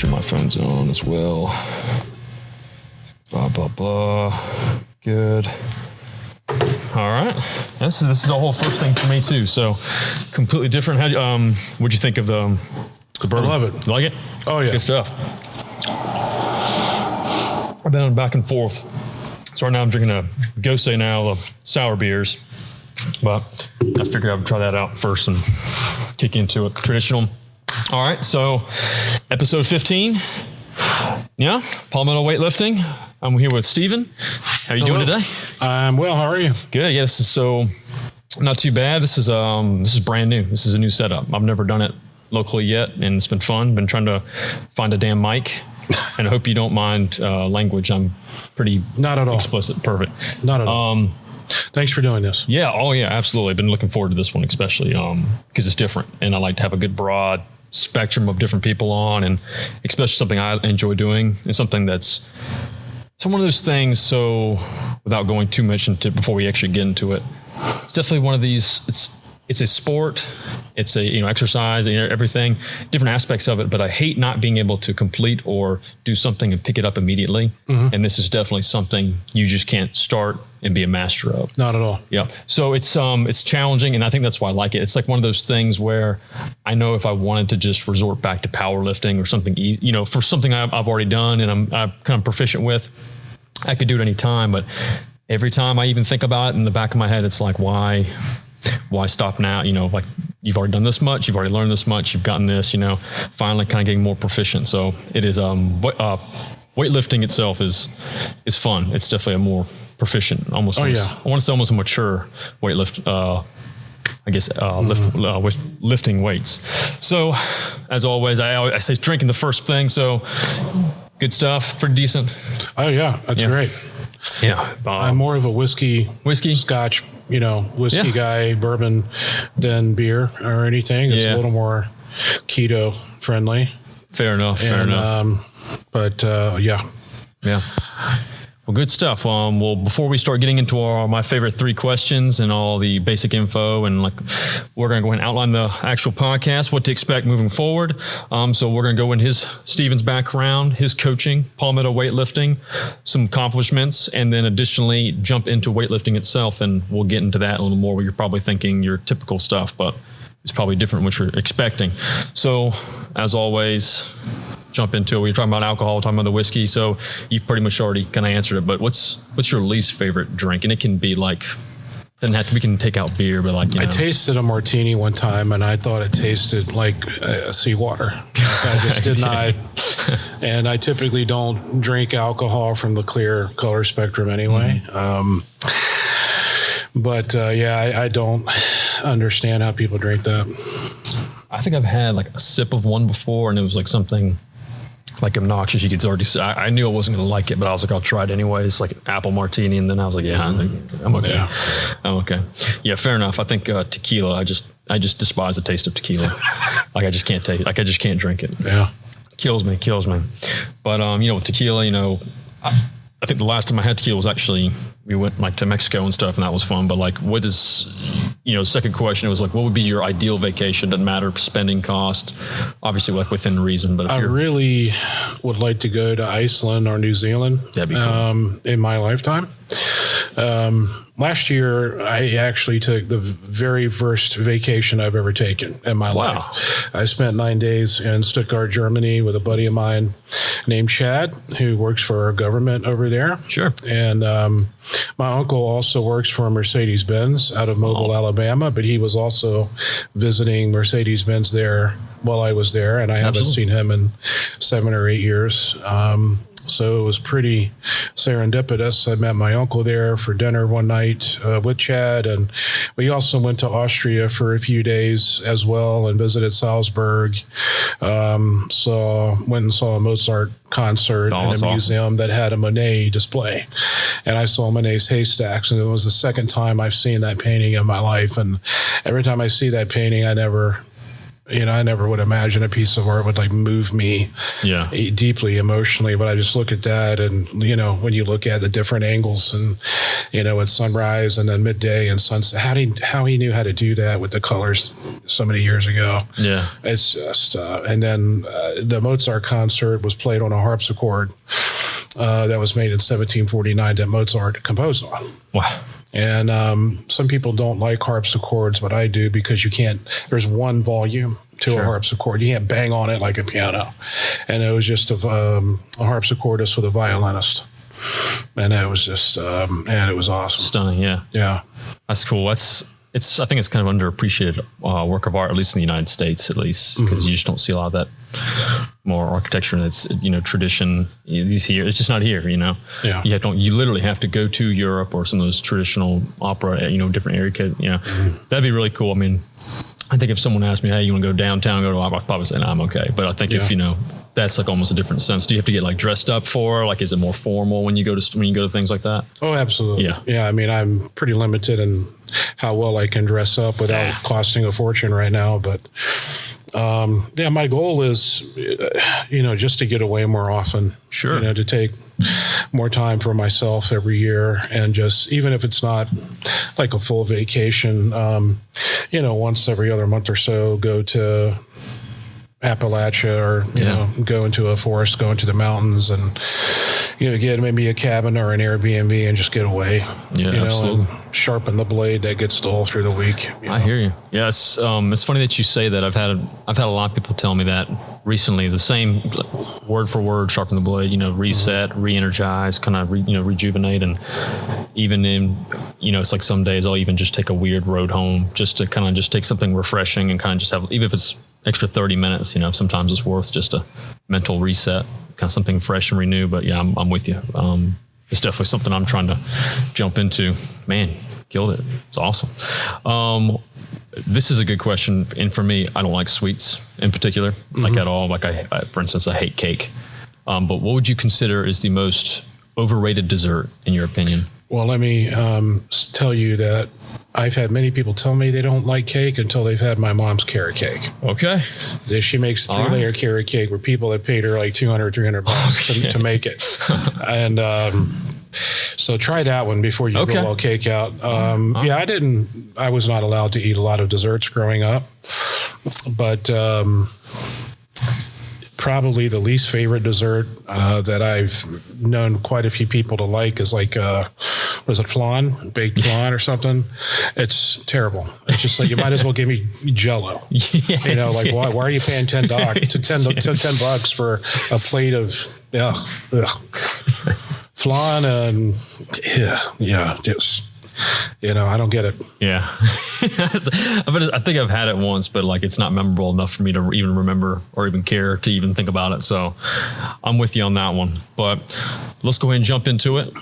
sure my phone's on as well. Blah, blah, blah. Good. All right. This is a whole first thing for me too. So completely different. What'd you think of the bourbon? I love it. You like it? Oh yeah. Good stuff. I've been back and forth. So right now I'm drinking a Gose now of sour beers, but I figured I would try that out first and kick into it. Traditional. All right. So episode 15. Yeah. Palmetto Weightlifting. I'm here with Steven. How are you doing today? I'm well. How are you? Good. Yeah, this is so not too bad. This is brand new. This is a new setup. I've never done it locally yet, and it's been fun. Been trying to find a damn mic, and I hope you don't mind language. I'm pretty not at all explicit. Perfect. Not at all. Thanks for doing this. Yeah. Oh yeah. Absolutely. I've been looking forward to this one, especially because it's different, and I like to have a good broad spectrum of different people on, and especially something I enjoy doing, and something that's. So one of those things, so without going too much into before we actually get into it, it's definitely one of these, it's a sport, it's a, exercise, everything, different aspects of it, but I hate not being able to complete or do something and pick it up immediately. Mm-hmm. And this is definitely something you just can't start and be a master of. Not at all. Yeah. So it's challenging, and I think that's why I like it. It's like one of those things where I know if I wanted to just resort back to powerlifting or something, for something I've already done and I'm kind of proficient with, I could do it any time. But every time I even think about it in the back of my head, it's like, why stop now? Like you've already done this much, you've already learned this much, you've gotten this, finally kind of getting more proficient. So it is, weightlifting itself is fun. It's definitely a more proficient, almost, I want to say almost a mature weightlift, with lifting weights. So as always, I say drinking the first thing. So good stuff, pretty decent. Oh yeah, that's great. Yeah, I'm more of a whiskey, Scotch, whiskey guy, bourbon than beer or anything. It's a little more keto friendly. Fair enough. But yeah. Well, good stuff. Well, before we start getting into my favorite 3 questions and all the basic info, and we're going to go ahead and outline the actual podcast, what to expect moving forward. So we're going to go into Steven's background, his coaching, Palmetto Weightlifting, some accomplishments, and then additionally jump into weightlifting itself. And we'll get into that a little more where you're probably thinking your typical stuff, but it's probably different what you're expecting. So as always, jump into it. We were talking about alcohol, talking about the whiskey. So you've pretty much already kind of answered it, but what's your least favorite drink? And it can be we can take out beer, but I tasted a martini one time and I thought it tasted like seawater. I just did not. And I typically don't drink alcohol from the clear color spectrum anyway. Mm-hmm. I don't understand how people drink that. I think I've had a sip of one before, and it was something obnoxious. You could already say, I knew I wasn't going to like it, but I was I'll try it anyways. Like apple martini. And then I was I'm okay. Yeah. I'm okay. Yeah, fair enough. I think tequila, I just despise the taste of tequila. I just can't taste, I just can't drink it. Yeah. Kills me. But, with tequila, I think the last time I had tequila was actually, we went to Mexico and stuff, and that was fun. But what is, second question, it was what would be your ideal vacation? Doesn't matter spending cost, obviously within reason. But if I really would like to go to Iceland or New Zealand. That'd be cool. In my lifetime. Last year, I actually took the very first vacation I've ever taken in my life. I spent 9 days in Stuttgart, Germany with a buddy of mine named Chad, who works for our government over there. Sure. And my uncle also works for Mercedes-Benz out of Mobile, Alabama, but he was also visiting Mercedes-Benz there while I was there, and I haven't seen him in 7 or 8 years. So it was pretty serendipitous. I met my uncle there for dinner one night with Chad, and we also went to Austria for a few days as well and visited Salzburg. Went and saw a Mozart concert in a museum that had a Monet display. And I saw Monet's Haystacks, and it was the second time I've seen that painting in my life. And every time I see that painting, I never I never would imagine a piece of art would like move me deeply emotionally. But I just look at that, and when you look at the different angles, and at sunrise and then midday and sunset, how he knew how to do that with the colors so many years ago. Yeah, it's just. And then the Mozart concert was played on a harpsichord that was made in 1749 that Mozart composed on. Wow. And some people don't like harpsichords, but I do, because there's one volume to a harpsichord. You can't bang on it like a piano. And it was just a harpsichordist with a violinist. And it was just, and it was awesome. Stunning, yeah. Yeah. That's cool. I think it's kind of underappreciated work of art, at least in the United States, at least, because you just don't see a lot of that more architecture that's, tradition. It's just not here, Yeah. You literally have to go to Europe or some of those traditional opera, different area code, That'd be really cool. I mean, I think if someone asked me, hey, you want to go downtown, go to opera, I'd probably say, no, I'm okay. But I think if, that's like almost a different sense. Do you have to get like dressed up for, like, is it more formal when you go to things like that? Oh, absolutely. Yeah. Yeah. I mean, I'm pretty limited in how well I can dress up without costing a fortune right now. But my goal is, just to get away more often. Sure. To take more time for myself every year, and just, even if it's not like a full vacation, once every other month or so, go to Appalachia, or go into a forest, go into the mountains, and get maybe a cabin or an Airbnb and just get away. Absolutely. And sharpen the blade that gets dull through the week. I hear you. Yeah, it's funny that you say that. I've had a lot of people tell me that recently. The same word for word, sharpen the blade. Reset, re-energize, kind of rejuvenate, and even in it's like some days I'll even just take a weird road home just to kind of just take something refreshing and kind of just have, even if it's extra 30 minutes, sometimes it's worth just a mental reset, kind of something fresh and renew. But yeah, I'm with you. It's definitely something I'm trying to jump into. Man, killed it. It's awesome. This is a good question. And for me, I don't like sweets in particular, like at all. Like for instance, I hate cake. But what would you consider is the most overrated dessert in your opinion? Well, let me tell you that I've had many people tell me they don't like cake until they've had my mom's carrot cake. Okay. She makes a 3-layer carrot cake where people have paid her like $200, $300 to make it. And so try that one before you go all cake out. I was not allowed to eat a lot of desserts growing up, but probably the least favorite dessert that I've known quite a few people to like is like, was it flan, baked flan or something? It's terrible. It's just like, you might as well give me Jell-O. Why are you paying $10 for a plate of flan? And just, I don't get it. Yeah. But I think I've had it once, but like, it's not memorable enough for me to even remember or even care to even think about it. So I'm with you on that one, but let's go ahead and jump into it.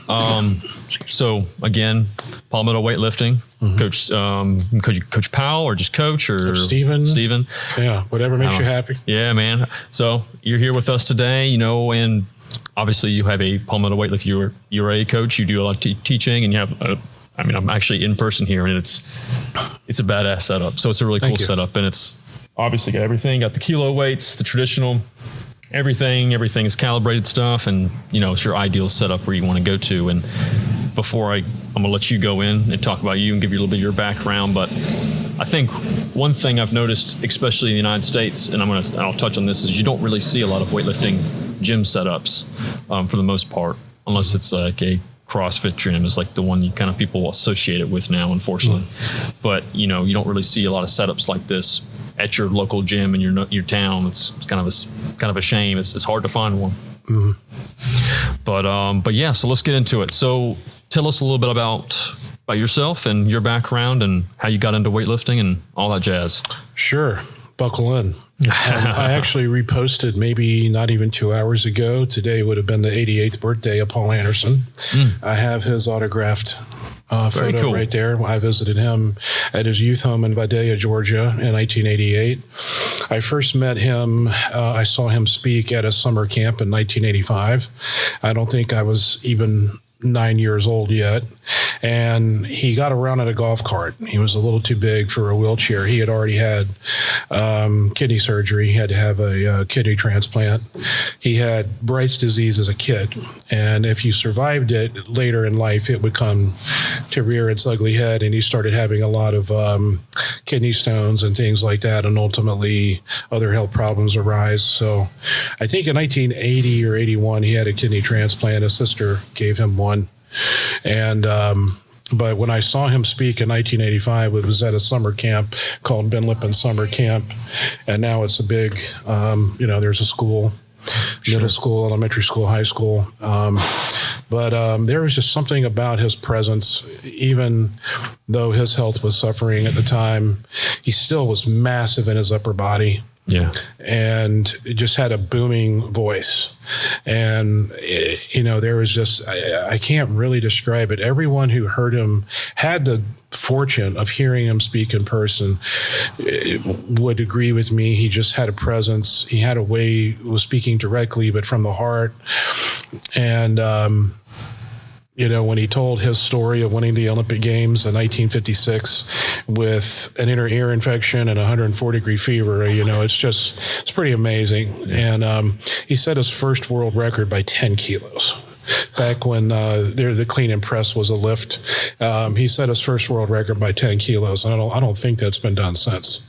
So again, Palmetto Weightlifting, Coach Powell, or just Coach, or Steven. Yeah. Whatever makes you happy. Yeah, man. So you're here with us today, and obviously you have a Palmetto Weightlifting, you're a coach, you do a lot of teaching, and you have I'm actually in person here, and it's a badass setup. So it's a really cool setup, and it's obviously got everything, got the kilo weights, the traditional, everything is calibrated stuff, and it's your ideal setup where you want to go to. And before I'm going to let you go in and talk about you and give you a little bit of your background, but I think one thing I've noticed, especially in the United States, and I'll touch on this, is you don't really see a lot of weightlifting gym setups for the most part, unless it's like a CrossFit gym is like the one you kind of people associate it with now, unfortunately. But you don't really see a lot of setups like this at your local gym in your town. It's kind of a shame. It's hard to find one. But yeah, so let's get into it. So tell us a little bit about yourself and your background and how you got into weightlifting and all that jazz. Sure. Buckle in. I actually reposted maybe not even 2 hours ago. Today would have been the 88th birthday of Paul Anderson. I have his autographed photo right there. I visited him at his youth home in Vidalia, Georgia in 1988. I first met him, I saw him speak at a summer camp in 1985. I don't think I was even 9 years old yet. and he got around in a golf cart. He was a little too big for a wheelchair. He had already had kidney surgery. He had to have a kidney transplant. He had Bright's disease as a kid, and if you survived it later in life, it would come to rear its ugly head, and he started having a lot of kidney stones and things like that, and ultimately other health problems arise. So I think in 1980 or 81, he had a kidney transplant. His sister gave him one. And but when I saw him speak in 1985, it was at a summer camp called Ben Lippen Summer Camp. And now it's a big, there's a school, middle school, elementary school, high school. But there was just something about his presence, even though his health was suffering at the time, he still was massive in his upper body. Yeah. And it just had a booming voice. And, there was just, I can't really describe it. Everyone who heard him had the fortune of hearing him speak in person would agree with me. He just had a presence. He had a way of speaking directly, but from the heart. And, when he told his story of winning the Olympic Games in 1956 with an inner ear infection and 104-degree fever, it's pretty amazing. Yeah. And he set his first world record by 10 kilos. Back when the clean and press was a lift, he set his first world record by 10 kilos. And I don't think that's been done since.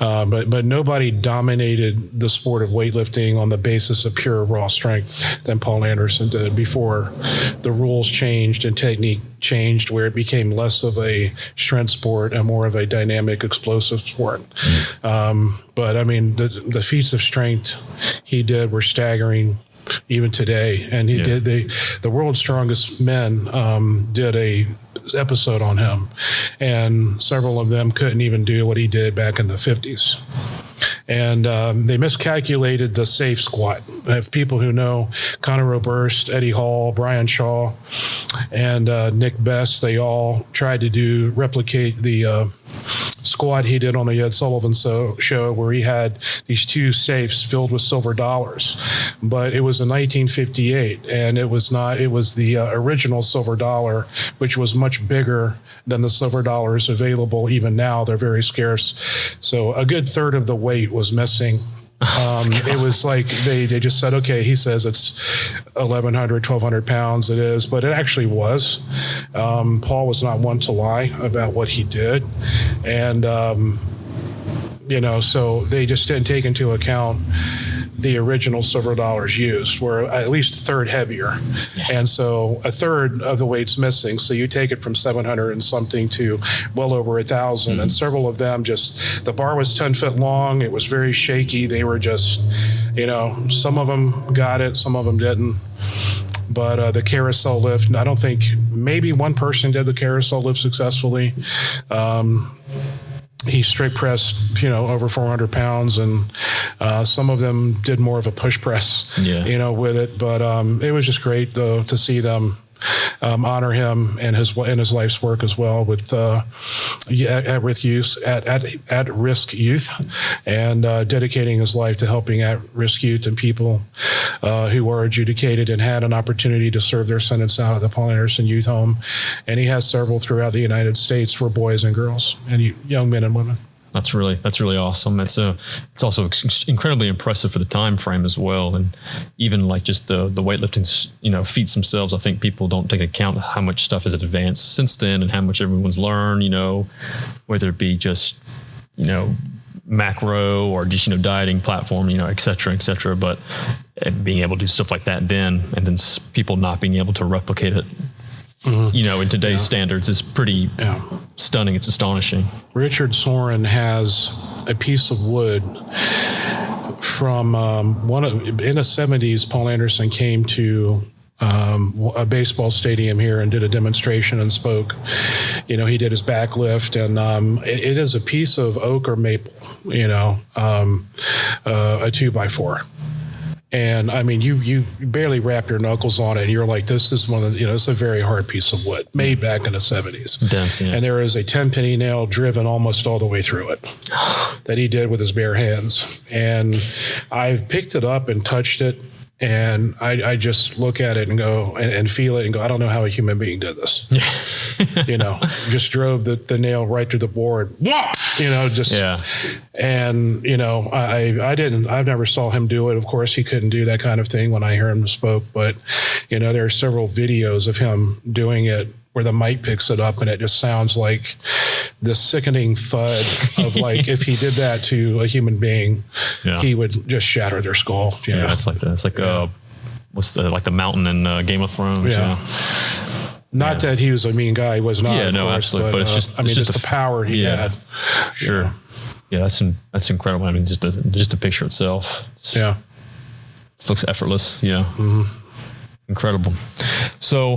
But nobody dominated the sport of weightlifting on the basis of pure raw strength than Paul Anderson did before the rules changed and technique changed, where it became less of a strength sport and more of a dynamic, explosive sport. But I mean, the feats of strength he did were staggering. Even today, and he did the World's Strongest Men did a episode on him, and several of them couldn't even do what he did back in the 50s. And they miscalculated the safe squat. I have people who know Conor Oberst, Eddie Hall, Brian Shaw, and Nick Best. They all tried to replicate the squat he did on the Ed Sullivan show, where he had these two safes filled with silver dollars. But it was in 1958, and it was the original silver dollar, which was much bigger than the silver dollars available even now. They're very scarce. So a good third of the weight was missing. It was like they just said, okay, he says it's 1,100, 1,200 pounds. It is, but it actually was. Paul was not one to lie about what he did. And, so they just didn't take into account the original silver dollars used were at least a third heavier. Yeah. And so a third of the weight's missing. So you take it from 700 and something to well over 1,000. Mm-hmm. And several of them the bar was 10 feet long. It was very shaky. They were just, some of them got it, some of them didn't. But the carousel lift, I don't think, maybe one person did the carousel lift successfully. He straight pressed, over 400 pounds, and some of them did more of a push press, with it. But it was just great, though, to see them honor him and his life's work as well with at-risk youth, and dedicating his life to helping at-risk youth and people who are adjudicated and had an opportunity to serve their sentence out at the Paul Anderson Youth Home. And he has several throughout the United States for boys and girls and young men and women. That's really awesome. It's also incredibly impressive for the time frame as well, and even like just the weightlifting feats themselves. I think people don't take account of how much stuff has advanced since then, and how much everyone's learned. Whether it be just macro or just dieting platform, et cetera, but being able to do stuff like that then, and then people not being able to replicate it. Mm-hmm. In today's standards is pretty stunning. It's astonishing. Richard Soren has a piece of wood from in the 70s. Paul Anderson came to a baseball stadium here and did a demonstration and spoke. He did his back lift, and it is a piece of oak or maple, a 2x4. And I mean, you barely wrap your knuckles on it, and you're like, this is one of the, it's a very hard piece of wood made back in the 70s. And there is a 10-penny nail driven almost all the way through it that he did with his bare hands. And I've picked it up and touched it, And I just look at it and go and feel it and go, I don't know how a human being did this. Just drove the nail right through the board. And, I've never saw him do it. Of course, he couldn't do that kind of thing when I hear him spoke. But, there are several videos of him doing it where the mic picks it up and it just sounds like this sickening thud of like, if he did that to a human being, he would just shatter their skull. It's like that. It's like, what's the mountain in Game of Thrones? Not that he was a mean guy. He was not. Yeah, no, absolutely. But it's just, the power he had. Sure. Yeah. That's incredible. I mean, just the picture itself. It looks effortless. Mm-hmm. Incredible. So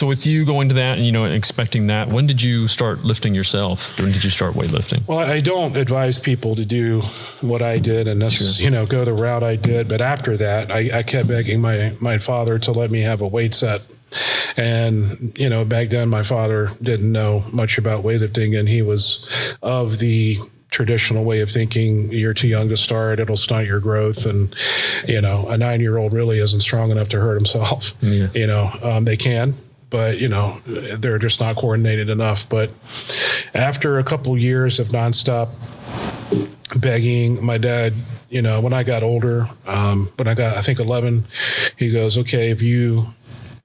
with you going to that and, expecting that, when did you start lifting yourself? When did you start weightlifting? Well, I don't advise people to do what I did and go the route I did. But after that, I kept begging my father to let me have a weight set. And, back then my father didn't know much about weightlifting, and he was of the traditional way of thinking, you're too young to start, it'll stunt your growth. And, a 9-year-old really isn't strong enough to hurt himself. Yeah. They can, but, they're just not coordinated enough. But after a couple of years of nonstop begging, my dad, when I got older, when I got, I think 11, he goes, okay, if you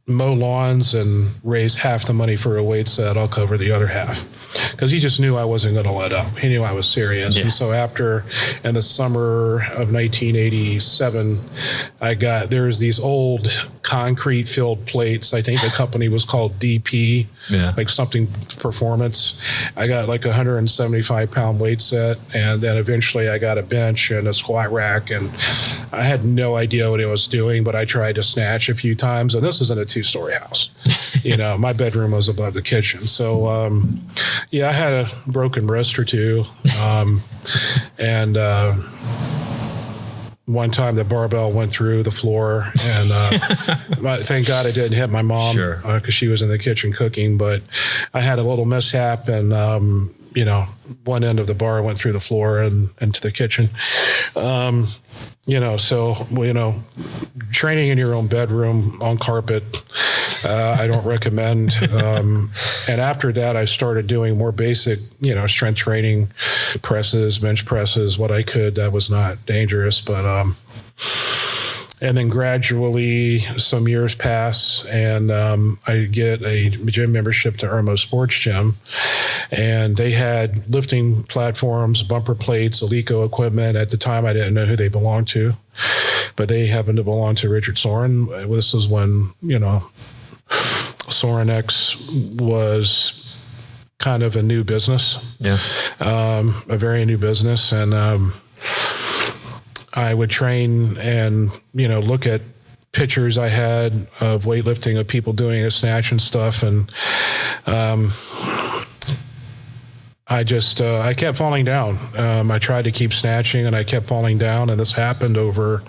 mow lawns and raise half the money for a weight set, I'll cover the other half. Because he just knew I wasn't going to let up. He knew I was serious. Yeah. And so in the summer of 1987, there's these old concrete filled plates. I think the company was called DP, like something performance. I got like 175 pound weight set. And then eventually I got a bench and a squat rack. And I had no idea what I was doing, but I tried to snatch a few times. And this is in a 2-story house. My bedroom was above the kitchen. So, I had a broken wrist or two. And one time the barbell went through the floor, and thank God I didn't hit my mom because she was in the kitchen cooking. But I had a little mishap, and one end of the bar went through the floor and into the kitchen. Training in your own bedroom on carpet, I don't recommend. And after that, I started doing more basic, strength training, presses, bench presses, what I could. That was not dangerous, but, and then gradually some years pass, and I get a gym membership to Irmo Sports Gym, and they had lifting platforms, bumper plates, Alico equipment. At the time, I didn't know who they belonged to, but they happened to belong to Richard Soren. This is when, Soren X was kind of a new business, a very new business. And I would train and, look at pictures I had of weightlifting, of people doing a snatch and stuff. And I kept falling down. I tried to keep snatching and I kept falling down. And this happened over,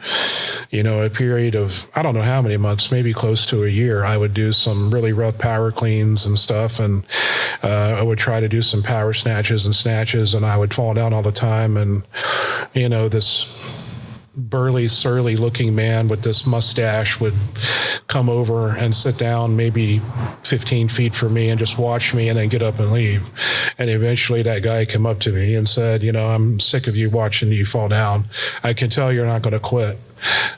a period of, I don't know how many months, maybe close to a year. I would do some really rough power cleans and stuff. And I would try to do some power snatches, and I would fall down all the time. And, this burly, surly looking man with this mustache would come over and sit down maybe 15 feet from me and just watch me and then get up and leave. And eventually that guy came up to me and said, I'm sick of you watching you fall down. I can tell you're not going to quit.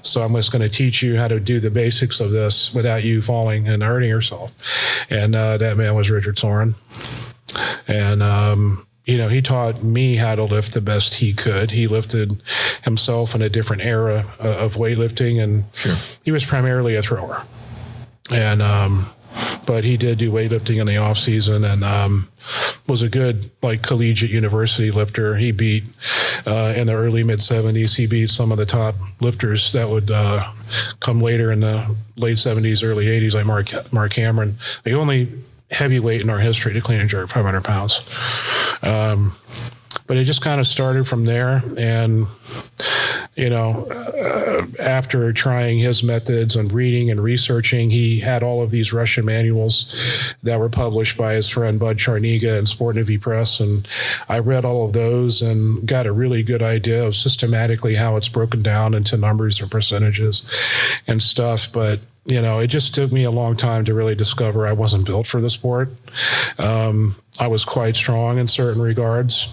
So I'm just going to teach you how to do the basics of this without you falling and hurting yourself. And that man was Richard Soren. And, he taught me how to lift the best he could. He lifted himself in a different era of weightlifting, and he was primarily a thrower. And but he did do weightlifting in the off season, and was a good collegiate university lifter. He beat in the early mid 70s. He beat some of the top lifters that would come later in the late 70s, early 80s, like Mark Cameron. The only heavyweight in our history to clean and jerk 500 pounds. But it just kind of started from there. And after trying his methods and reading and researching, he had all of these Russian manuals that were published by his friend Bud Charniga and Sport Navy Press. And I read all of those and got a really good idea of systematically how it's broken down into numbers or percentages and stuff. But it just took me a long time to really discover I wasn't built for the sport. I was quite strong in certain regards.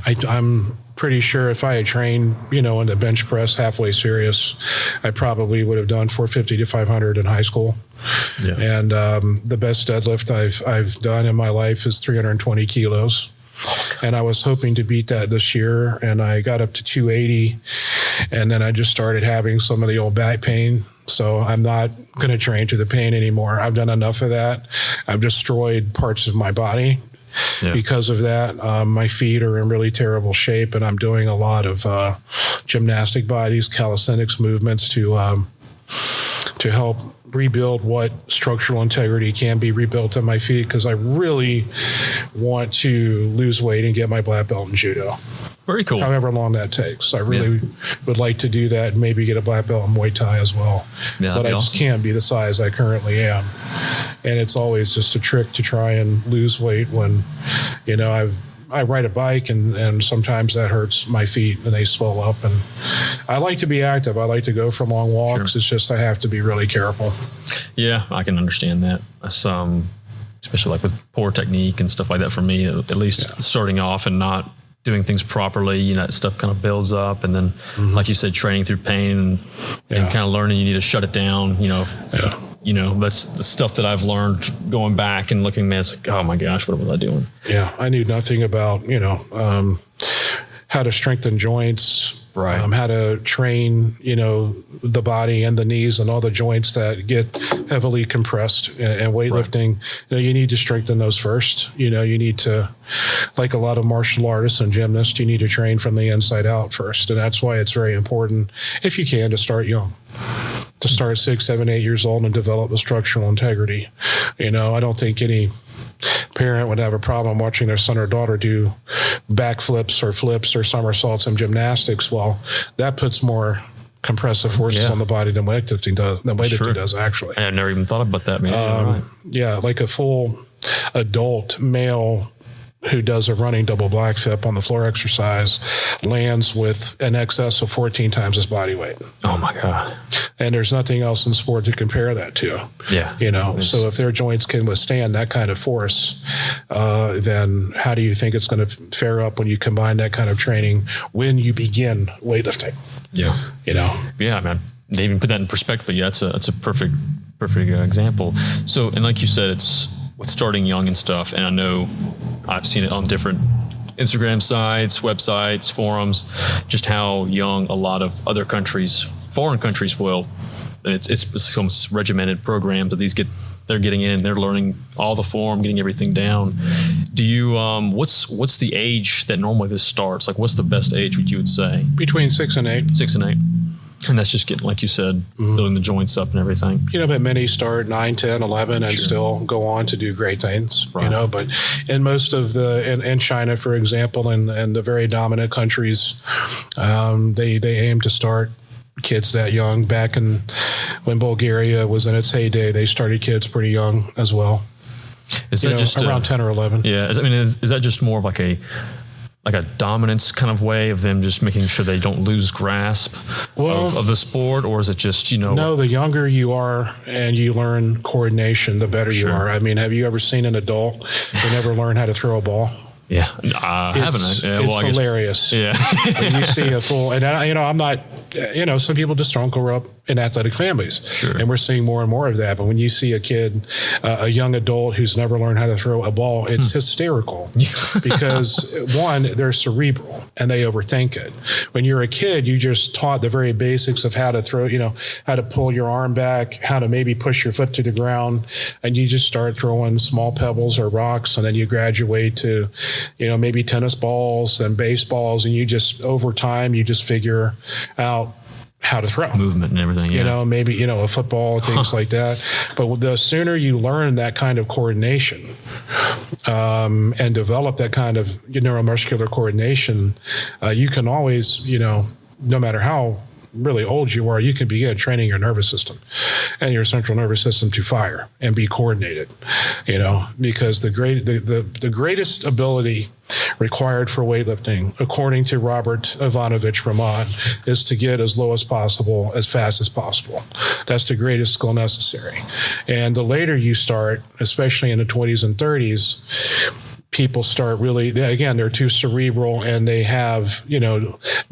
I'm pretty sure if I had trained, in the bench press halfway serious, I probably would have done 450 to 500 in high school. Yeah. And the best deadlift I've done in my life is 320 kilos. And I was hoping to beat that this year, and I got up to 280, and then I just started having some of the old back pain. So I'm not going to train to the pain anymore. I've done enough of that. I've destroyed parts of my body. Yeah. Because of that. My feet are in really terrible shape, and I'm doing a lot of gymnastic bodies, calisthenics movements to help rebuild what structural integrity can be rebuilt in my feet, because I really want to lose weight and get my black belt in judo. Very cool. However long that takes. I really would like to do that and maybe get a black belt in Muay Thai as well. Yeah, but I just can't be the size I currently am. And it's always just a trick to try and lose weight when, I ride a bike and sometimes that hurts my feet and they swell up. And I like to be active. I like to go for long walks. Sure. It's just I have to be really careful. Yeah, I can understand that. That's, especially like with poor technique and stuff like that for me, at least starting off and not doing things properly, that stuff kind of builds up. And then, like you said, training through pain and kind of learning you need to shut it down, that's the stuff that I've learned going back and looking at. It's like, oh my gosh, what was I doing? Yeah, I knew nothing about, how to strengthen joints, right? How to train, the body and the knees and all the joints that get heavily compressed. And weightlifting, you need to strengthen those first. You need to, like a lot of martial artists and gymnasts, you need to train from the inside out first. And that's why it's very important, if you can, to start young. To start 6, 7, 8 years old and develop the structural integrity. I don't think any parent would have a problem watching their son or daughter do backflips or flips or somersaults in gymnastics. Well, that puts more compressive forces on the body than weightlifting does actually. I never even thought about that, man. Yeah, like a full adult male who does a running double black flip on the floor exercise lands with an excess of 14 times his body weight. Oh my God. And there's nothing else in sport to compare that to. Yeah. So if their joints can withstand that kind of force, then how do you think it's going to fare up when you combine that kind of training when you begin weightlifting? Yeah. Yeah, man. They even put that in perspective, but that's a perfect example. So, and like you said, it's with starting young and stuff. And I know I've seen it on different Instagram sites, websites, forums, just how young a lot of other countries, foreign countries will. It's some regimented programs that they're getting in, they're learning all the form, getting everything down. Do you, what's the age that normally this starts? Like, what's the best age would you would say? Between 6 and 8. 6 and 8. And that's just getting, like you said, building the joints up and everything. But many start 9, 10, 11 and still go on to do great things, right. But in most of in China, for example, and the very dominant countries, they aim to start kids that young. Back when Bulgaria was in its heyday, they started kids pretty young as well. Is that just around 10 or 11? Yeah. Is that just more of like a dominance kind of way of them just making sure they don't lose grasp of the sport? Or is it just, No, the younger you are and you learn coordination, the better you are. Have you ever seen an adult who never learned how to throw a ball? Yeah, I haven't. It's hilarious. Yeah. When you see a full, and I'm not, some people just don't grow up in athletic families. Sure. And we're seeing more and more of that. But when you see a kid, a young adult who's never learned how to throw a ball, it's hysterical because one, they're cerebral and they overthink it. When you're a kid, you just taught the very basics of how to throw, how to pull your arm back, how to maybe push your foot to the ground. And you just start throwing small pebbles or rocks. And then you graduate to, maybe tennis balls and baseballs. And you just, over time, you just figure out how to throw. Movement and everything, maybe, a football, things like that. But the sooner you learn that kind of coordination and develop that kind of neuromuscular coordination, you can always, no matter how really old you are, you can begin training your nervous system and your central nervous system to fire and be coordinated, because the greatest ability required for weightlifting, according to Robert Ivanovich Ramon, is to get as low as possible, as fast as possible. That's the greatest skill necessary. And the later you start, especially in the 20s and 30s, people start they're too cerebral, and they have,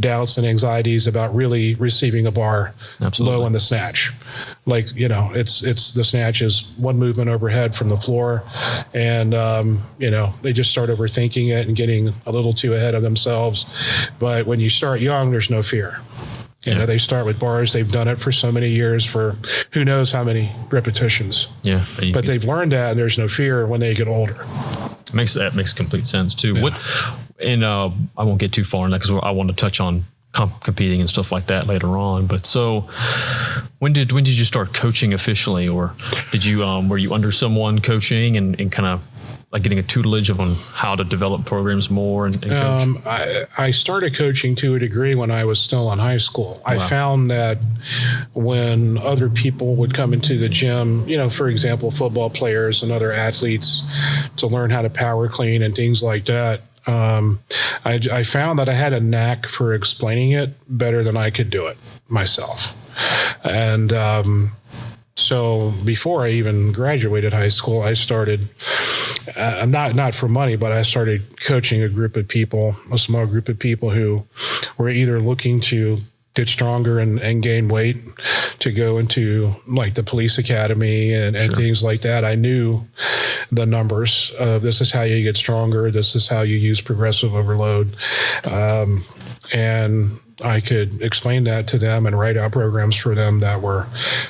doubts and anxieties about really receiving a bar low on the snatch. Like, it's the snatch is one movement overhead from the floor, and, they just start overthinking it and getting a little too ahead of themselves. But when you start young, there's no fear. They start with bars. They've done it for so many years, for who knows how many repetitions. Yeah. But they've learned that, and there's no fear when they get older. That makes complete sense too. Yeah. I won't get too far in that, because I want to touch on competing and stuff like that later on. But so when did you start coaching officially, or did you were you under someone coaching and kind of like getting a tutelage on how to develop programs more and coach? I started coaching to a degree when I was still in high school. Wow. I found that when other people would come into the gym, for example, football players and other athletes, to learn how to power clean and things like that, I found that I had a knack for explaining it better than I could do it myself. And so before I even graduated high school, I started, not for money, but I started coaching a small group of people who were either looking to get stronger and gain weight, to go into like the police academy and Sure. things like that. I knew the numbers. This is how you get stronger. This is how you use progressive overload. And I could explain that to them and write out programs for them that were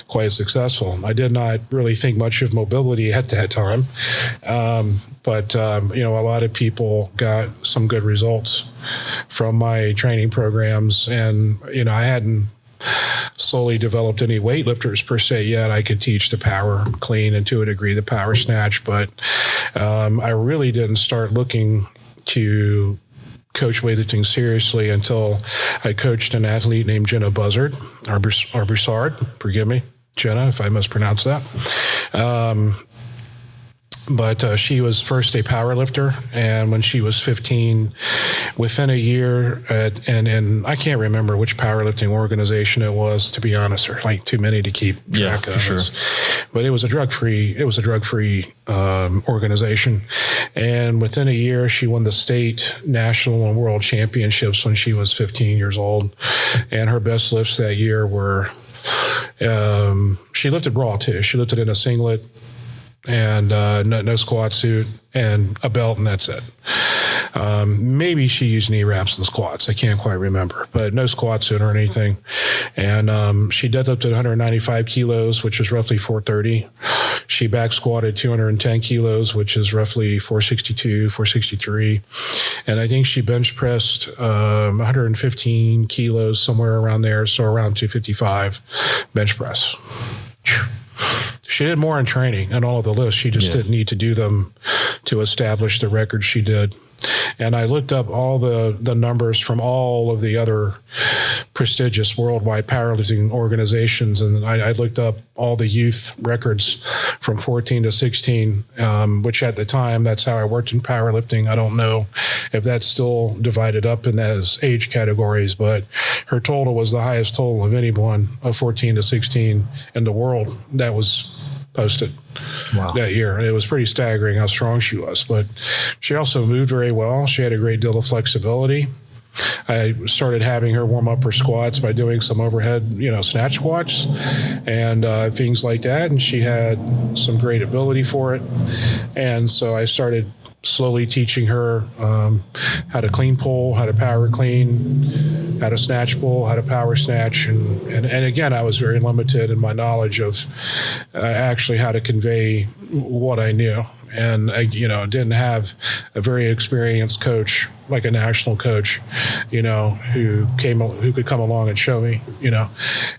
quite successful. I did not really think much of mobility at that time. But a lot of people got some good results from my training programs. And, I hadn't slowly developed any weightlifters per se yet. I could teach the power clean and to a degree the power snatch, but I really didn't start looking to coach weightlifting seriously until I coached an athlete named Jenna Buzzard, or Broussard, forgive me, Jenna, if I mispronounce that. But she was first a power lifter, and when she was 15, within a year, and I can't remember which powerlifting organization it was, to be honest, or like too many to keep track of. Sure. But it was a drug-free organization, and within a year, she won the state, national, and world championships when she was 15 years old, and her best lifts that year were. She lifted raw too. She lifted in a singlet and no squat suit and a belt, and that's it. Maybe she used knee wraps and squats. I can't quite remember, but no squat suit or anything. And she deadlifted 195 kilos, which is roughly 430. She back squatted 210 kilos, which is roughly 462, 463. And I think she bench pressed 115 kilos, somewhere around there, so around 255 bench press. She did more in training and all of the lifts. She just didn't need to do them to establish the record she did. And I looked up all the numbers from all of the other prestigious worldwide powerlifting organizations, and I looked up all the youth records from 14 to 16, which at the time, that's how I worked in powerlifting. I don't know if that's still divided up in those age categories, but her total was the highest total of anyone of 14 to 16 in the world that was posted that year. It was pretty staggering how strong she was, but she also moved very well. She had a great deal of flexibility. I started having her warm up her squats by doing some overhead, snatch squats and things like that. And she had some great ability for it. And so I started slowly teaching her how to clean pull, how to power clean, how to snatch pull, how to power snatch. And again, I was very limited in my knowledge of actually how to convey what I knew. And I, didn't have a very experienced coach, like a national coach, who could come along and show me,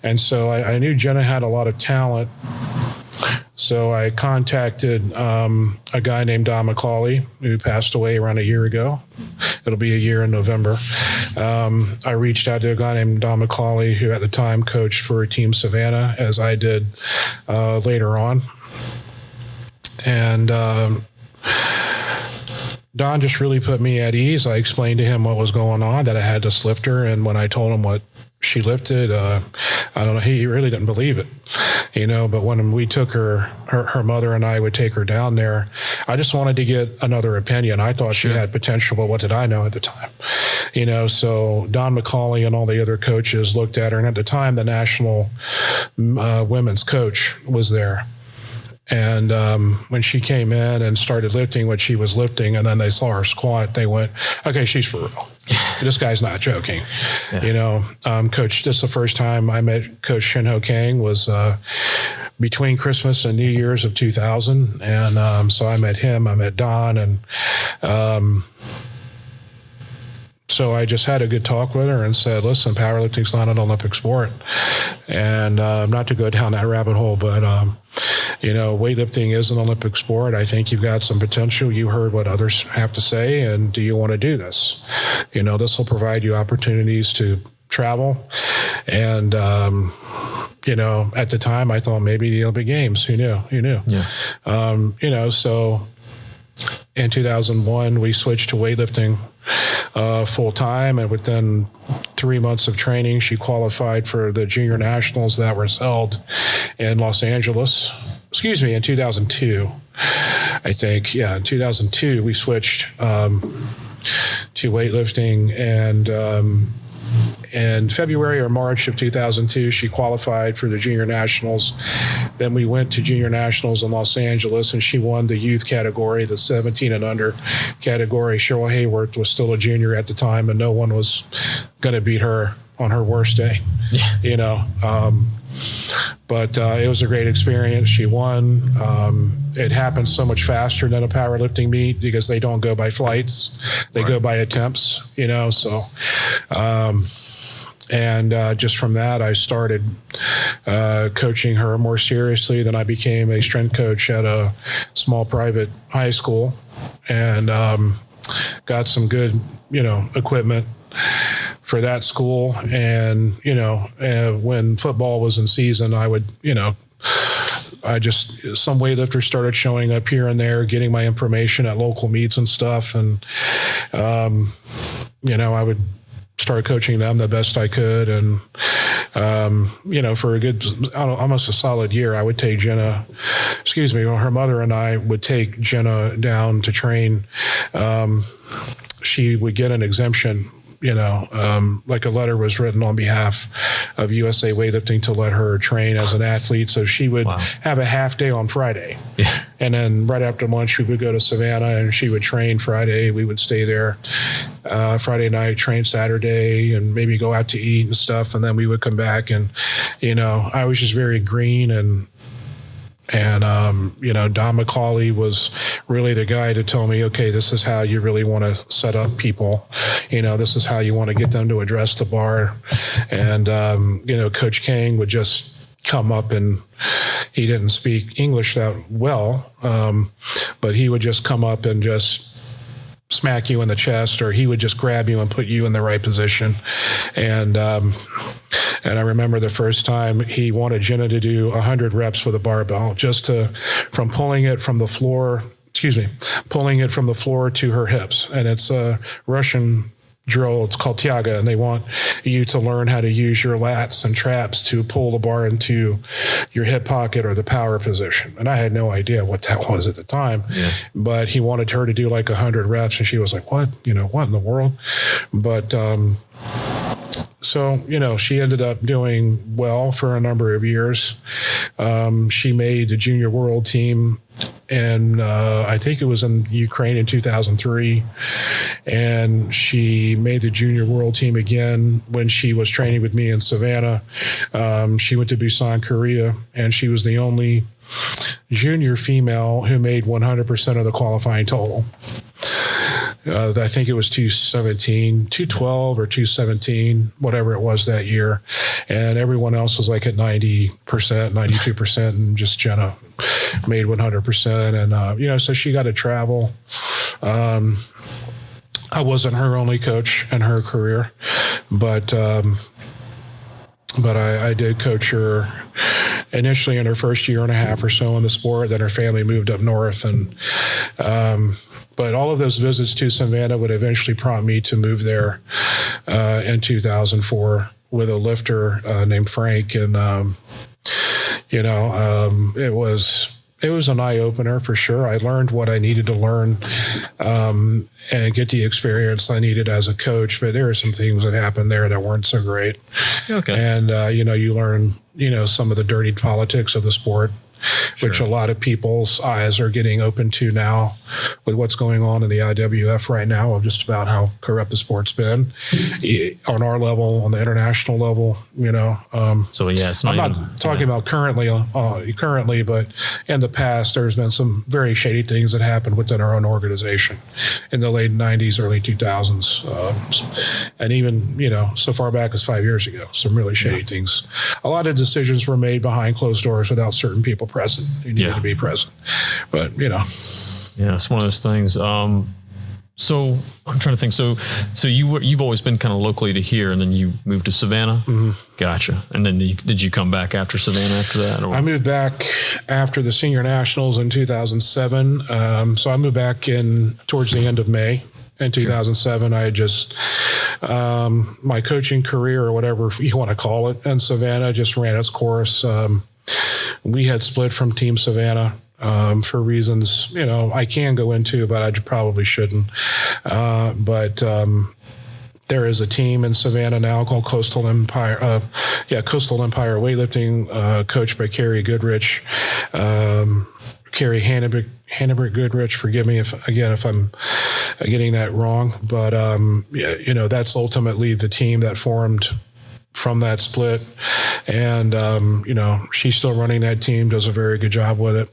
And so I knew Jenna had a lot of talent So I contacted a guy named Don McCauley, who passed away around a year ago. It'll be a year in November. I reached out to a guy named Don McCauley, who at the time coached for Team Savannah, as I did later on. And Don just really put me at ease. I explained to him what was going on, that I had this lifter. And when I told him what she lifted, I don't know, he really didn't believe it, but when we took her mother and I would take her down there, I just wanted to get another opinion. I thought she had potential, but what did I know at the time? So Don McCauley and all the other coaches looked at her. And at the time, the national women's coach was there. And when she came in and started lifting what she was lifting, and then they saw her squat, they went, okay, she's for real. This guy's not joking. Coach, this is the first time I met Coach Shin-Ho Kang was between Christmas and New Year's of 2000. And so I met him, I met Don, and so I just had a good talk with her and said, listen, powerlifting's not an Olympic sport. And not to go down that rabbit hole, but weightlifting is an Olympic sport. I think you've got some potential. You heard what others have to say, and do you want to do this? This will provide you opportunities to travel. And, at the time, I thought maybe the Olympic Games. Who knew? Yeah. So in 2001, we switched to weightlifting full time, and within 3 months of training, she qualified for the junior nationals that were held in Los Angeles. In 2002, I think. Yeah, in 2002, we switched to weightlifting, and in February or March of 2002, she qualified for the junior nationals. Then we went to junior nationals in Los Angeles, and she won the youth category, the 17 and under category. Cheryl Hayworth was still a junior at the time, and no one was going to beat her on her worst day. But it was a great experience. She won. It happened so much faster than a powerlifting meet because they don't go by flights. They go by attempts, so. Just from that, I started coaching her more seriously. Then I became a strength coach at a small private high school and got some good, equipment for that school. And, when football was in season, I would, some weightlifters started showing up here and there, getting my information at local meets and stuff. And, I would start coaching them the best I could. And, for a good, almost a solid year, I would take Jenna, her mother and I would take Jenna down to train. She would get an exemption, like a letter was written on behalf of USA Weightlifting to let her train as an athlete. So she would have a half day on Friday. Yeah. And then right after lunch, we would go to Savannah and she would train Friday. We would stay there Friday night, train Saturday, and maybe go out to eat and stuff. And then we would come back and, I was just very green and Don McCauley was really the guy to tell me, okay, this is how you really want to set up people. This is how you want to get them to address the bar. And, Coach Kang would just come up, and he didn't speak English that well, but he would just come up and just smack you in the chest, or he would just grab you and put you in the right position. And I remember the first time he wanted Jenna to do 100 reps with a barbell, from pulling it from the floor to her hips. And it's a Russian drill. It's called Tiaga, and they want you to learn how to use your lats and traps to pull the bar into your hip pocket or the power position. And I had no idea what that was at the time, but he wanted her to do like 100 reps, and she was like, what in the world? But, so, she ended up doing well for a number of years. She made the junior world team, and I think it was in Ukraine in 2003. And she made the junior world team again when she was training with me in Savannah. She went to Busan, Korea, and she was the only junior female who made 100% of the qualifying total. I think it was 212 or 217, whatever it was that year. And everyone else was like at 90%, 92%, and just Jenna made 100%. And, so she got to travel. I wasn't her only coach in her career, but I did coach her initially in her first year and a half or so in the sport. Then her family moved up north, and but all of those visits to Savannah would eventually prompt me to move there in 2004 with a lifter named Frank, and it was an eye-opener for sure. I learned what I needed to learn and get the experience I needed as a coach. But there were some things that happened there that weren't so great. Okay. And, you learn, some of the dirty politics of the sport, which a lot of people's eyes are getting open to now with what's going on in the IWF right now, of just about how corrupt the sport's been on our level, on the international level, So, yes, I'm not talking about currently, but in the past, there's been some very shady things that happened within our own organization in the late 90s, early 2000s. And even, so far back as 5 years ago, some really shady things. A lot of decisions were made behind closed doors without certain people present. You needed to be present. But, Yeah, it's one of those things. So I'm trying to think. So you've always been kind of locally to here, and then you moved to Savannah. Mm-hmm. Gotcha. And then did you come back after Savannah after that? Or? I moved back after the Senior Nationals in 2007. So I moved back in towards the end of May. In 2007, I had just, my coaching career, or whatever you want to call it, in Savannah just ran its course. We had split from Team Savannah for reasons, I can go into, but I probably shouldn't. But there is a team in Savannah now called Coastal Empire Weightlifting, coached by Carrie Goodrich. Carrie Hannibal Goodrich, forgive me if I'm getting that wrong, but that's ultimately the team that formed from that split, and she's still running that team, does a very good job with it.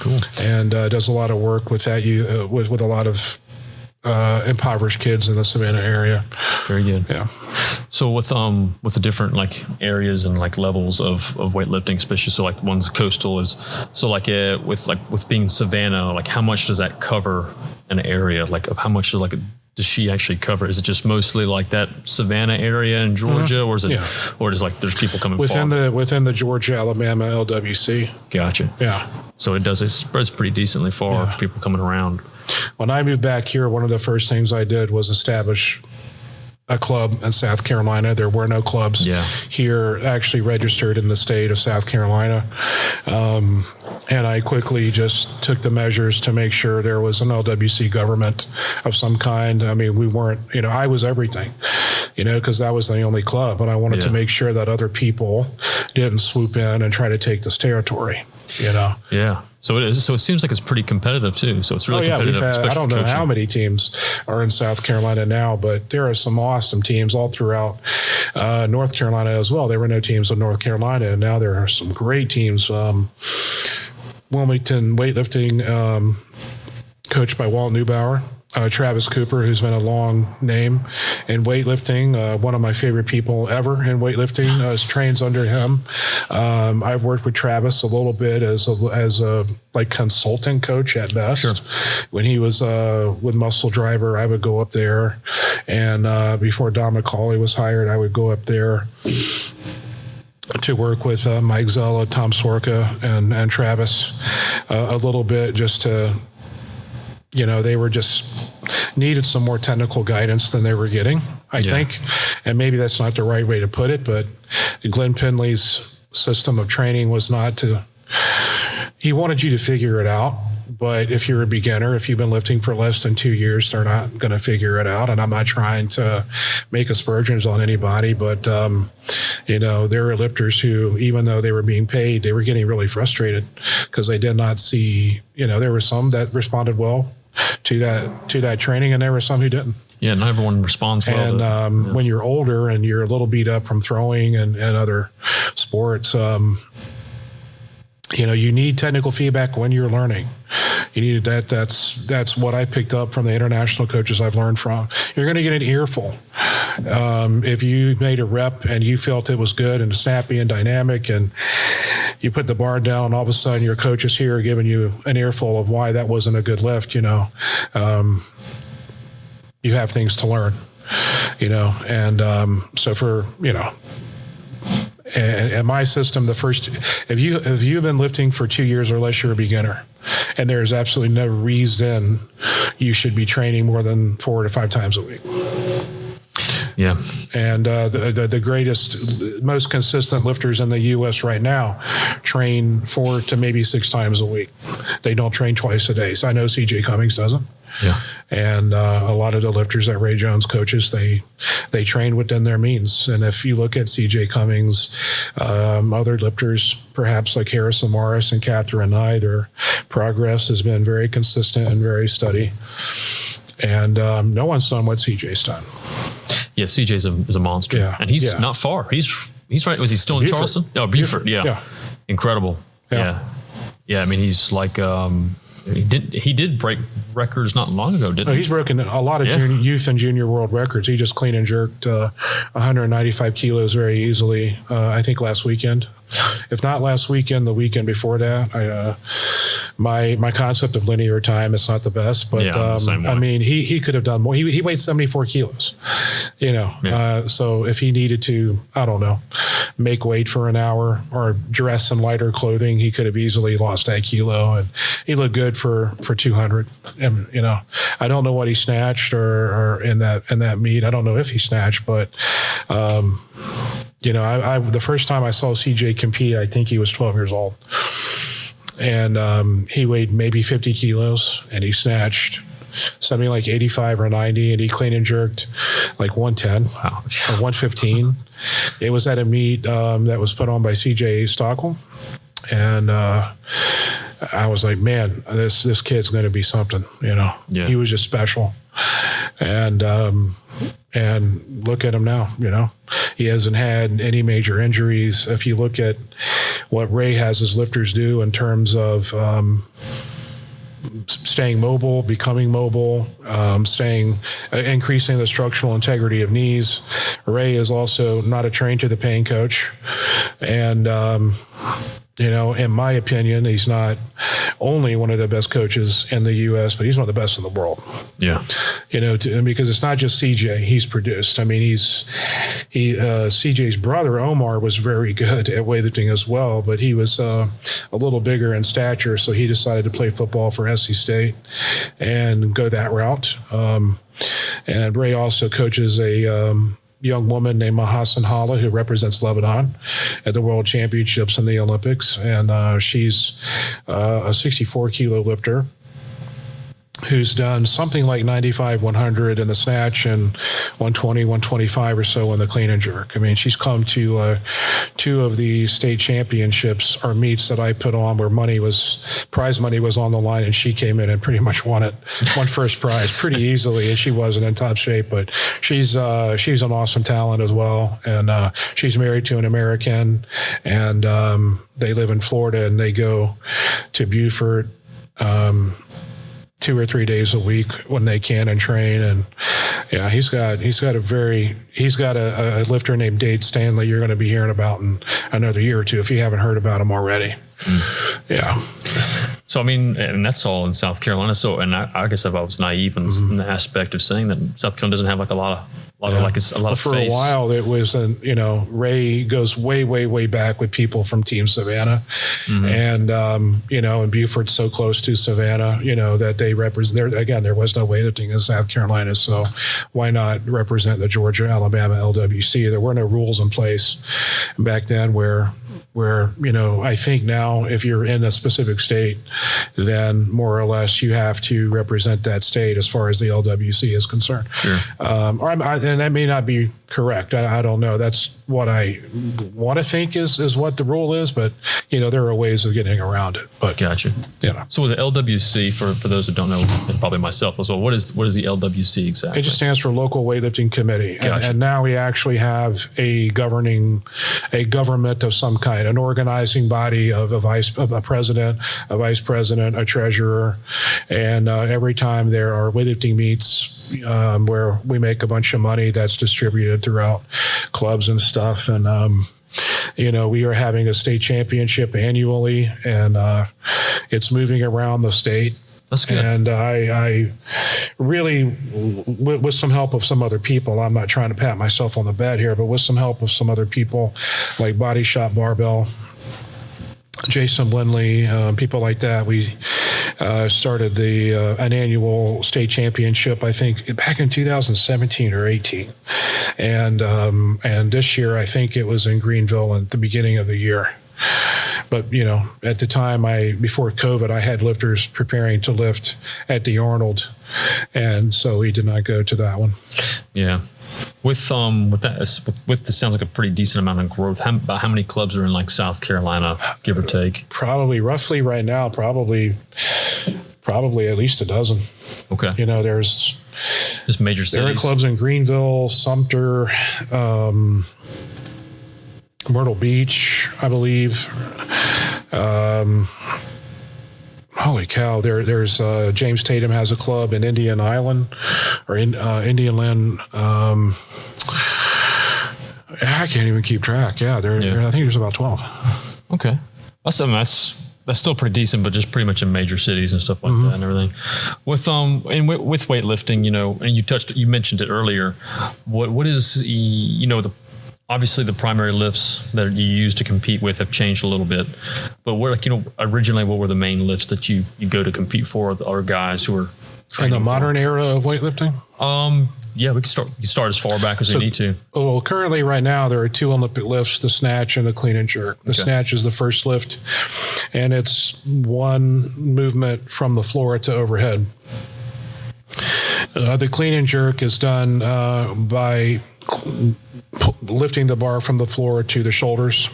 Cool. And does a lot of work with that with a lot of impoverished kids in the Savannah area. Very good. Yeah. So with the different areas and levels of weightlifting, especially so the ones coastal is so with being Savannah, how much does that cover an area? Of how much does she actually cover? Is it just mostly that Savannah area in Georgia, or is it, or is there's people coming within the Georgia, Alabama LWC? Gotcha. Yeah. So it spreads pretty decently far for people coming around. When I moved back here, one of the first things I did was establish a club in South Carolina. There were no clubs here actually registered in the state of South Carolina. And I quickly just took the measures to make sure there was an LWC government of some kind. I mean, we weren't, I was everything, because that was the only club. And I wanted to make sure that other people didn't swoop in and try to take this territory, Yeah. So it is. So it seems like it's pretty competitive too. So it's really competitive. I don't know how many teams are in South Carolina now, but there are some awesome teams all throughout North Carolina as well. There were no teams in North Carolina, and now there are some great teams. Wilmington Weightlifting, coached by Walt Neubauer. Travis Cooper, who's been a long name in weightlifting, one of my favorite people ever in weightlifting, trains under him. I've worked with Travis a little bit as a consultant coach at best. Sure. When he was with Muscle Driver, I would go up there, and before Don McCauley was hired, I would go up there to work with Mike Zella, Tom Sorka, and Travis a little bit, just to. They were just needed some more technical guidance than they were getting, I think. And maybe that's not the right way to put it, but Glenn Pendley's system of training was he wanted you to figure it out. But if you're a beginner, if you've been lifting for less than 2 years, they're not going to figure it out. And I'm not trying to make aspersions on anybody, but, there are lifters who, even though they were being paid, they were getting really frustrated because they did not see, there were some that responded well to that training, and there were some who didn't. Yeah, not everyone responds well. And when you're older and you're a little beat up from throwing and other sports, you need technical feedback when you're learning. You need that. That's what I picked up from the international coaches I've learned from. You're going to get an earful. If you made a rep and you felt it was good and snappy and dynamic, and you put the bar down, and all of a sudden your coach is here giving you an earful of why that wasn't a good lift, you have things to learn, and so for, and my system, if you've been lifting for 2 years or less, you're a beginner. And there's absolutely no reason you should be training more than 4 to 5 times a week. Yeah. And the greatest, most consistent lifters in the U.S. right now train 4 to maybe 6 times a week. They don't train twice a day. So I know CJ Cummings doesn't. Yeah. And a lot of the lifters that Ray Jones coaches, they train within their means. And if you look at CJ Cummings, other lifters, perhaps like Harrison Morris and Catherine Nye, their progress has been very consistent and very steady. And no one's done what CJ's done. Yeah, CJ is a monster. Yeah. And he's not far. He's right. Was he still in Charleston? No, Buford. Yeah. Incredible. Yeah. I mean, he's like, he did break records not long ago, didn't he? He's broken a lot of youth and junior world records. He just clean and jerked 195 kilos very easily, I think last weekend. If not last weekend, the weekend before that. My concept of linear time is not the best, but I mean, he could have done more. He weighed 74 kilos, so if he needed to, I don't know, make weight for an hour or dress in lighter clothing, he could have easily lost that kilo, and he looked good for 200. And, I don't know what he snatched or in that meet. I don't know if he snatched, but, the first time I saw CJ compete, I think he was 12 years old. And he weighed maybe 50 kilos, and he snatched something like 85 or 90, and he clean and jerked like 110 or 115. It was at a meet that was put on by CJ Stockel. And I was like, man, this kid's going to be something, He was just special. And look at him now, he hasn't had any major injuries. If you look at what Ray has his lifters do in terms of staying mobile, becoming mobile, increasing the structural integrity of knees. Ray is also not a train to the pain coach. And, in my opinion, he's not only one of the best coaches in the U.S., but he's one of the best in the world. Yeah. Because it's not just CJ he's produced. I mean, CJ's brother, Omar, was very good at weightlifting as well, but he was a little bigger in stature, so he decided to play football for SC State and go that route. And Ray also coaches a young woman named Mahassan Hala, who represents Lebanon at the World Championships and the Olympics. And she's a 64 kilo lifter who's done something like 95, 100 in the snatch and 120, 125 or so in the clean and jerk. I mean, she's come to 2 of the state championships or meets that I put on where prize money was on the line, and she came in and pretty much won first prize pretty easily, and she wasn't in top shape, but she's an awesome talent as well. And she's married to an American, and they live in Florida, and they go to Buford 2 or 3 days a week when they can and train. And yeah, he's got a lifter named Dade Stanley you're going to be hearing about in another year or two if you haven't heard about him already. Yeah. So, I mean, and that's all in South Carolina. So, and I guess I was naive in the aspect of saying that South Carolina doesn't have like a lot of for face. A while, it was, Ray goes way, way, way back with people from Team Savannah. And, and Buford's so close to Savannah, that they represent, again, there was no weightlifting in South Carolina. So why not represent the Georgia, Alabama LWC? There were no rules in place back then where, I think now if you're in a specific state, then more or less you have to represent that state as far as the LWC is concerned. Sure. And that may not be correct. I don't know. That's what I want to think is what the rule is, but there are ways of getting around it. But gotcha. So with the LWC, for those that don't know, and probably myself as well, what is the LWC exactly? It just stands for Local Weightlifting Committee. Gotcha. And now we actually have a government of some kind, an organizing body of a president, a vice president, a treasurer, and every time there are weightlifting meets where we make a bunch of money that's distributed throughout clubs and stuff. And, we are having a state championship annually, and it's moving around the state. That's good. And I really, with some help of some other people, I'm not trying to pat myself on the back here, but with some help of some other people like Body Shop Barbell, Jason Winley, people like that, we started an annual state championship, I think, back in 2017 or 18. And this year, I think it was in Greenville at the beginning of the year. But, at the time, before COVID, I had lifters preparing to lift at the Arnold. And so we did not go to that one. Yeah. With this sounds like a pretty decent amount of growth. How many clubs are in like South Carolina, give or take? Probably roughly right now, probably at least a dozen. Okay. There's just major cities. There are clubs in Greenville, Sumter, Myrtle Beach, I believe. Holy cow! There's James Tatum has a club in Indian Island or in Indian Land. I can't even keep track. Yeah, I think there's about 12. Okay, that's still pretty decent, but just pretty much in major cities and stuff like that and everything. With weightlifting, and you mentioned it earlier. What is obviously the primary lifts that you use to compete with have changed a little bit, but originally what were the main lifts that you go to compete for, or guys who are in the modern era of weightlifting? Yeah, we can start as far back as we need to. Well, currently right now there are two Olympic lifts, the snatch and the clean and jerk. The snatch is the first lift, and it's one movement from the floor to overhead. The clean and jerk is done by lifting the bar from the floor to the shoulders.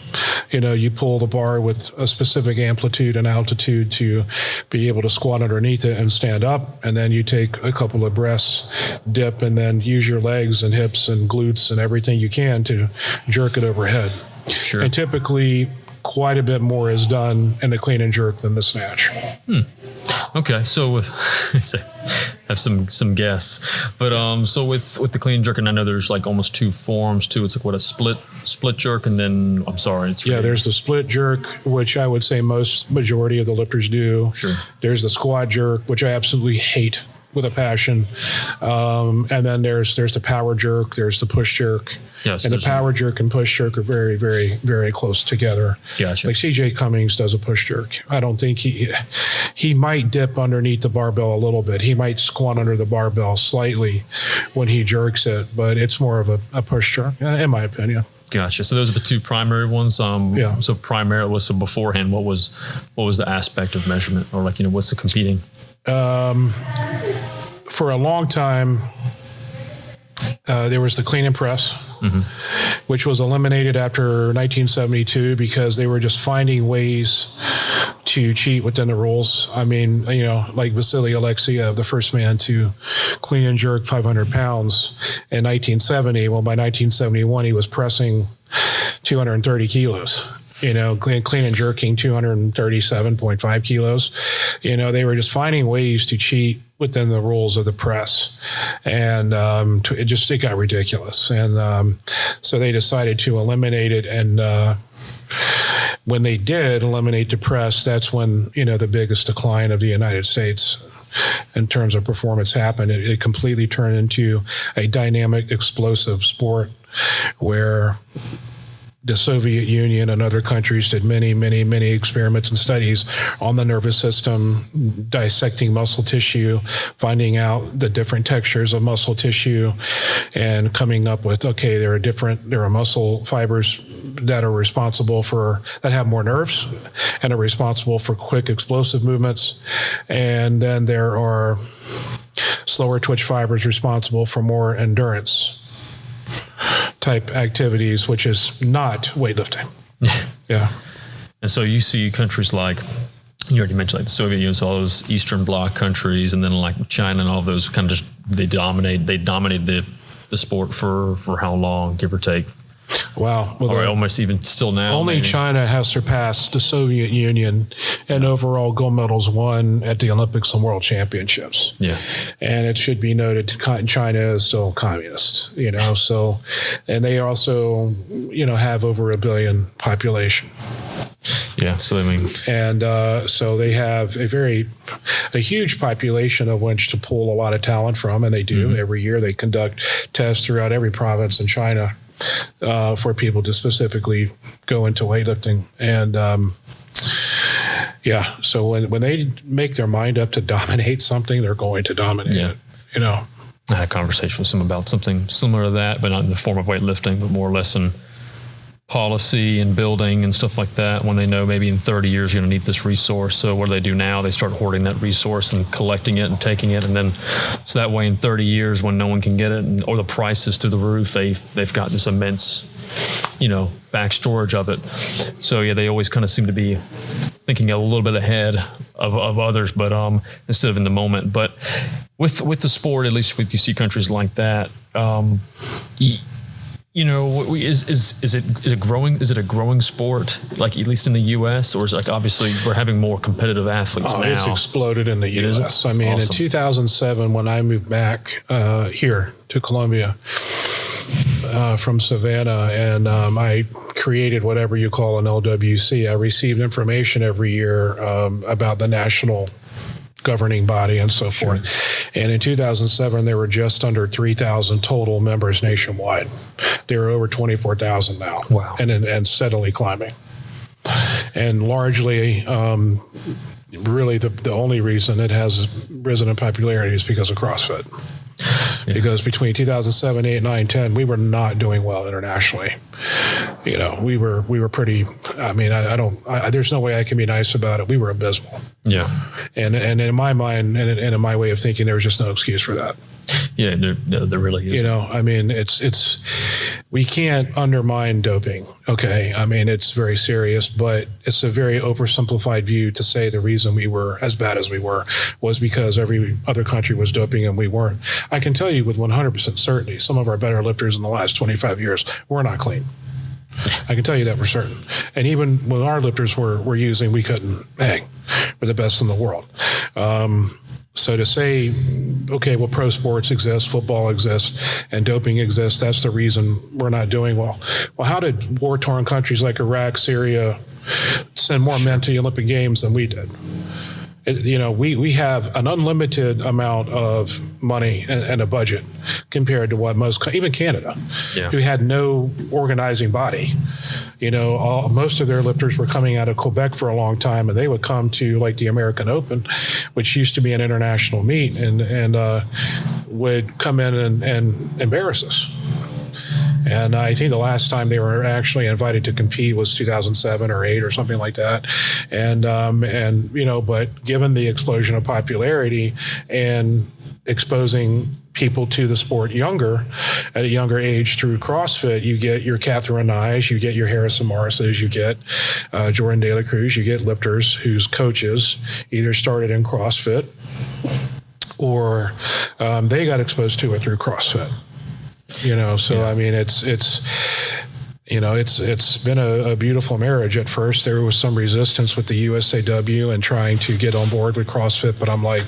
You pull the bar with a specific amplitude and altitude to be able to squat underneath it and stand up. And then you take a couple of breaths, dip, and then use your legs and hips and glutes and everything you can to jerk it overhead. Sure. And typically quite a bit more is done in the clean and jerk than the snatch. Okay, so have some guests, but so with the clean and jerk, and I know there's like almost two forms too. It's like what, a split jerk, and then there's the split jerk, which I would say majority of the lifters do. Sure. There's the squat jerk, which I absolutely hate with a passion, and then there's the power jerk, there's the push jerk. Yes, and the power jerk and push jerk are very, very, very close together. Gotcha. Like CJ Cummings does a push jerk. I don't think he might dip underneath the barbell a little bit. He might squat under the barbell slightly when he jerks it, but it's more of a push jerk, in my opinion. Gotcha. So those are the two primary ones. So primarily, so beforehand, what was the aspect of measurement, or what's the competing? For a long time, there was the clean and press, which was eliminated after 1972 because they were just finding ways to cheat within the rules. I mean, like Vasily Alexiev, the first man to clean and jerk 500 pounds in 1970. Well, by 1971, he was pressing 230 kilos. Clean and jerking 237.5 kilos. They were just finding ways to cheat within the rules of the press. And it got ridiculous. And so they decided to eliminate it. And when they did eliminate the press, that's when, the biggest decline of the United States in terms of performance happened. It completely turned into a dynamic, explosive sport where the Soviet Union and other countries did many, many, many experiments and studies on the nervous system, dissecting muscle tissue, finding out the different textures of muscle tissue, and coming up with, there are muscle fibers that have more nerves and are responsible for quick explosive movements. And then there are slower twitch fibers responsible for more endurance. type activities, which is not weightlifting. Yeah. And so you see countries like, you already mentioned like the Soviet Union, so all those Eastern Bloc countries, and then like China and all of those kind of just, they dominated the sport for how long, give or take? Wow. Well, or almost even still now. Only maybe. China has surpassed the Soviet Union in overall gold medals won at the Olympics and World Championships. Yeah. And it should be noted, China is still communist, so, and they also, have over 1 billion population. Yeah. So so they have a huge population of which to pull a lot of talent from, and they do. Mm-hmm. Every year they conduct tests throughout every province in China for people to specifically go into weightlifting. And so when they make their mind up to dominate something, they're going to dominate it. I had a conversation with some about something similar to that, but not in the form of weightlifting, but more or less in policy and building and stuff like that. When they know maybe in 30 years you're going to need this resource, so what do? Now they start hoarding that resource and collecting it and taking it, and then so that way in 30 years when no one can get it, or the price is through the roof, they've got this immense back storage of it. So they always kind of seem to be thinking a little bit ahead of others, but instead of in the moment. But with the sport, at least with you see countries like that, is it growing? Is it a growing sport, like at least in the U.S., or is it like obviously we're having more competitive athletes now? It's exploded in the U.S. I mean, awesome. In 2007, when I moved back here to Columbia from Savannah, and I created whatever you call an LWC, I received information every year about the national governing body and so forth. And in 2007, there were just under 3,000 total members nationwide. There are over 24,000 now. Wow. And steadily climbing. And largely, really the only reason it has risen in popularity is because of CrossFit. Yeah. Because between 2007, 8, 9, 10, we were not doing well internationally. We were pretty, there's no way I can be nice about it. We were abysmal. Yeah. And in my mind and in my way of thinking, there was just no excuse for that. Yeah, there really is. It's we can't undermine doping. Okay. It's very serious, but it's a very oversimplified view to say the reason we were as bad as we were was because every other country was doping and we weren't. I can tell you with 100% certainty, some of our better lifters in the last 25 years were not clean. I can tell you that for certain. And even when our lifters were using, we couldn't hang. We're the best in the world. So to say, okay, well, pro sports exist, football exists, and doping exists, that's the reason we're not doing well. Well, how did war-torn countries like Iraq, Syria send more men to the Olympic Games than we did? We have an unlimited amount of money and a budget compared to what even Canada, who had no organizing body. Most of their lifters were coming out of Quebec for a long time, and they would come to like the American Open, which used to be an international meet, and would come in and embarrass us. And I think the last time they were actually invited to compete was 2007 or 8 or something like that. But given the explosion of popularity and exposing people to the sport at a younger age through CrossFit, you get your Catherine Nyes, you get your Harrison Morrises, you get Jordan De La Cruz, you get lifters whose coaches either started in CrossFit or they got exposed to it through CrossFit. It's been a beautiful marriage. At first, there was some resistance with the USAW and trying to get on board with CrossFit, but I'm like,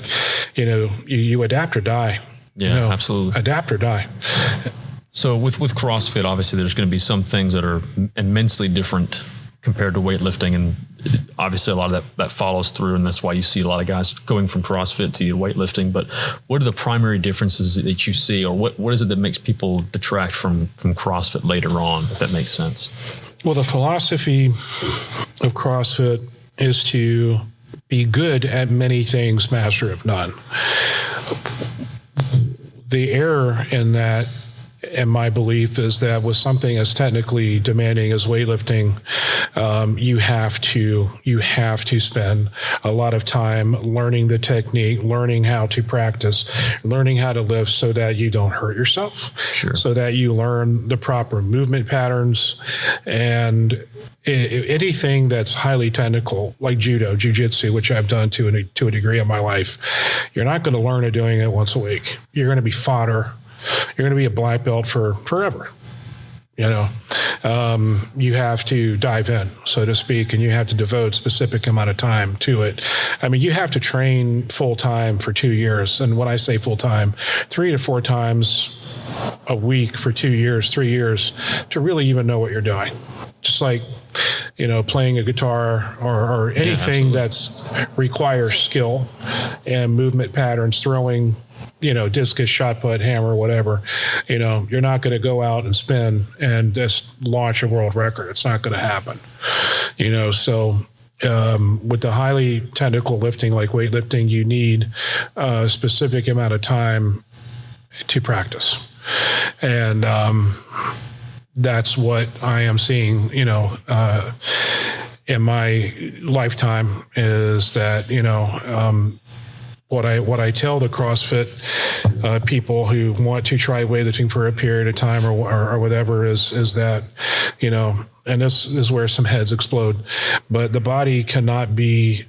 you adapt or die. Yeah, absolutely. Adapt or die. So with CrossFit, obviously, there's going to be some things that are immensely different compared to weightlifting, and obviously a lot of that follows through, and that's why you see a lot of guys going from CrossFit to weightlifting. But what are the primary differences that you see, or what is it that makes people detract from CrossFit later on, if that makes sense? Well, the philosophy of CrossFit is to be good at many things, master of none. The error in that And my belief is that with something as technically demanding as weightlifting, you have to spend a lot of time learning the technique, learning how to practice, learning how to lift so that you don't hurt yourself, so that you learn the proper movement patterns. And anything that's highly technical, like judo, jiu-jitsu, which I've done to a degree in my life, you're not going to learn it doing it once a week. You're going to be fodder. You're going to be a black belt for forever. You have to dive in, so to speak, and you have to devote specific amount of time to it. I mean, you have to train full time for 2 years. And when I say full time, 3 to 4 times a week for 2 years, 3 years to really even know what you're doing. Just like, playing a guitar or anything that's requires skill and movement patterns, throwing, discus, shot put, hammer, whatever. You're not going to go out and spin and just launch a world record. It's not going to happen. So with the highly technical lifting like weightlifting, you need a specific amount of time to practice. And that's what I am seeing, in my lifetime is that, what I tell the CrossFit people who want to try weightlifting for a period of time or whatever is that, and this is where some heads explode, but the body cannot be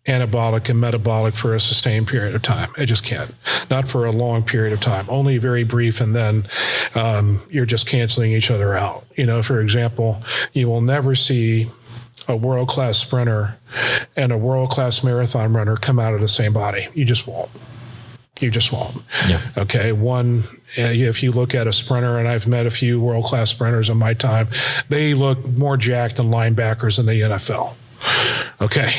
anabolic and metabolic for a sustained period of time. It just can't. Not for a long period of time. Only very brief, and then you're just canceling each other out. For example, you will never see a world-class sprinter and a world-class marathon runner come out of the same body. You just won't. Yeah. Okay. If you look at a sprinter, and I've met a few world-class sprinters in my time, they look more jacked than linebackers in the NFL. Okay.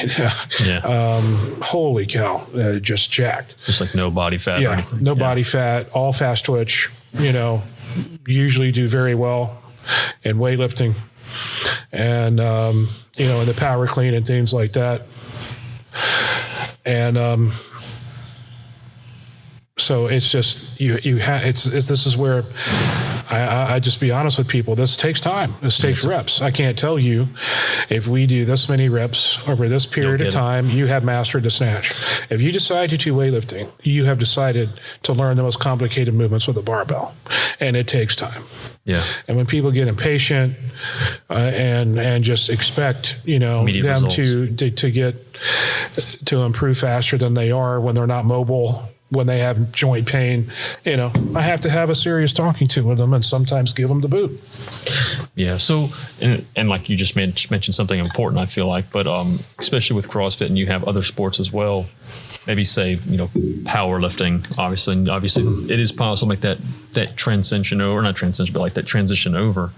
Yeah. Holy cow. Just jacked. Just like no body fat. Yeah. Or anything. No body fat, all fast twitch, usually do very well in weightlifting and, in the power clean and things like that. And, so it's just, this is where I just be honest with people. This takes time. This takes reps. I can't tell you if we do this many reps over this period of time, you have mastered the snatch. If you decide to do weightlifting, you have decided to learn the most complicated movements with a barbell, and it takes time. Yeah. And when people get impatient and just expect, immediate them results. to improve faster than they are when they're not mobile, when they have joint pain, I have to have a serious talking to with them and sometimes give them the boot. Yeah. So, and like you just mentioned something important, I feel like, but especially with CrossFit, and you have other sports as well, maybe say, powerlifting, obviously it is possible to make that transition over, not transition, but like that transition over.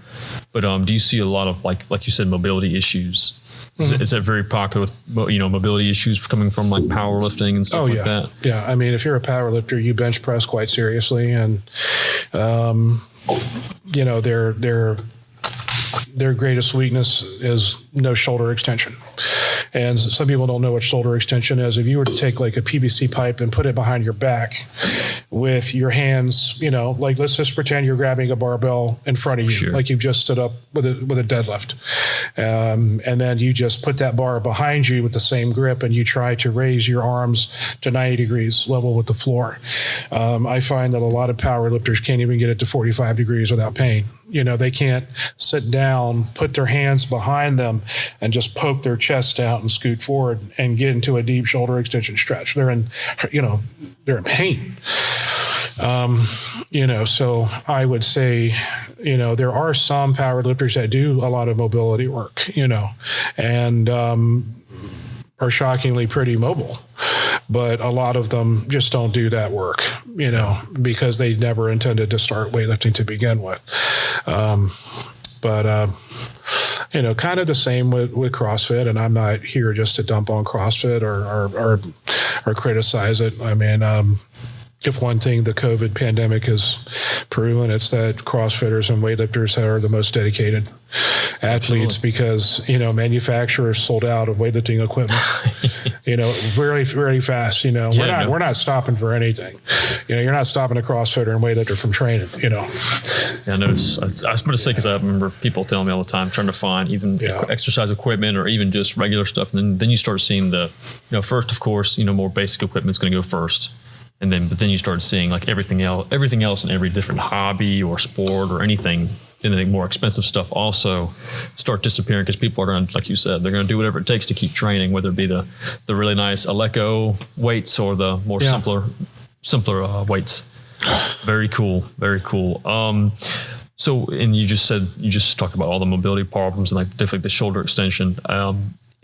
But do you see a lot of like you said, mobility issues? Is that very popular with, mobility issues coming from like powerlifting and stuff like that? Yeah. I mean, if you're a powerlifter, you bench press quite seriously, and, their greatest weakness is no shoulder extension. And some people don't know what shoulder extension is. If you were to take like a PVC pipe and put it behind your back with your hands, like let's just pretend you're grabbing a barbell in front of you, like you've just stood up with a deadlift. And then you just put that bar behind you with the same grip, and you try to raise your arms to 90 degrees level with the floor. I find that a lot of power lifters can't even get it to 45 degrees without pain. They can't sit down, put their hands behind them, and just poke their chest out and scoot forward and get into a deep shoulder extension stretch. They're in pain. So I would say, there are some power lifters that do a lot of mobility work, and are shockingly pretty mobile. But a lot of them just don't do that work, because they never intended to start weightlifting to begin with. Kind of the same with CrossFit, and I'm not here just to dump on CrossFit or criticize it. I mean, if one thing the COVID pandemic has proven, it's that CrossFitters and weightlifters are the most dedicated athletes. Absolutely. Because, manufacturers sold out of weightlifting equipment, very, very fast. We're not stopping for anything. You're not stopping a CrossFitter and weightlifter from training, Yeah, I noticed. I was going to say, because I remember people telling me all the time, trying to find even exercise equipment or even just regular stuff. And then you start seeing first, of course, more basic equipment is going to go first. But then you start seeing like everything else in every different hobby or sport or anything more expensive stuff also start disappearing, because people are going to, like you said, they're going to do whatever it takes to keep training, whether it be the really nice Aleco weights or the more simpler weights. Very cool. Very cool. So, and you just talked about all the mobility problems and like definitely the shoulder extension. Are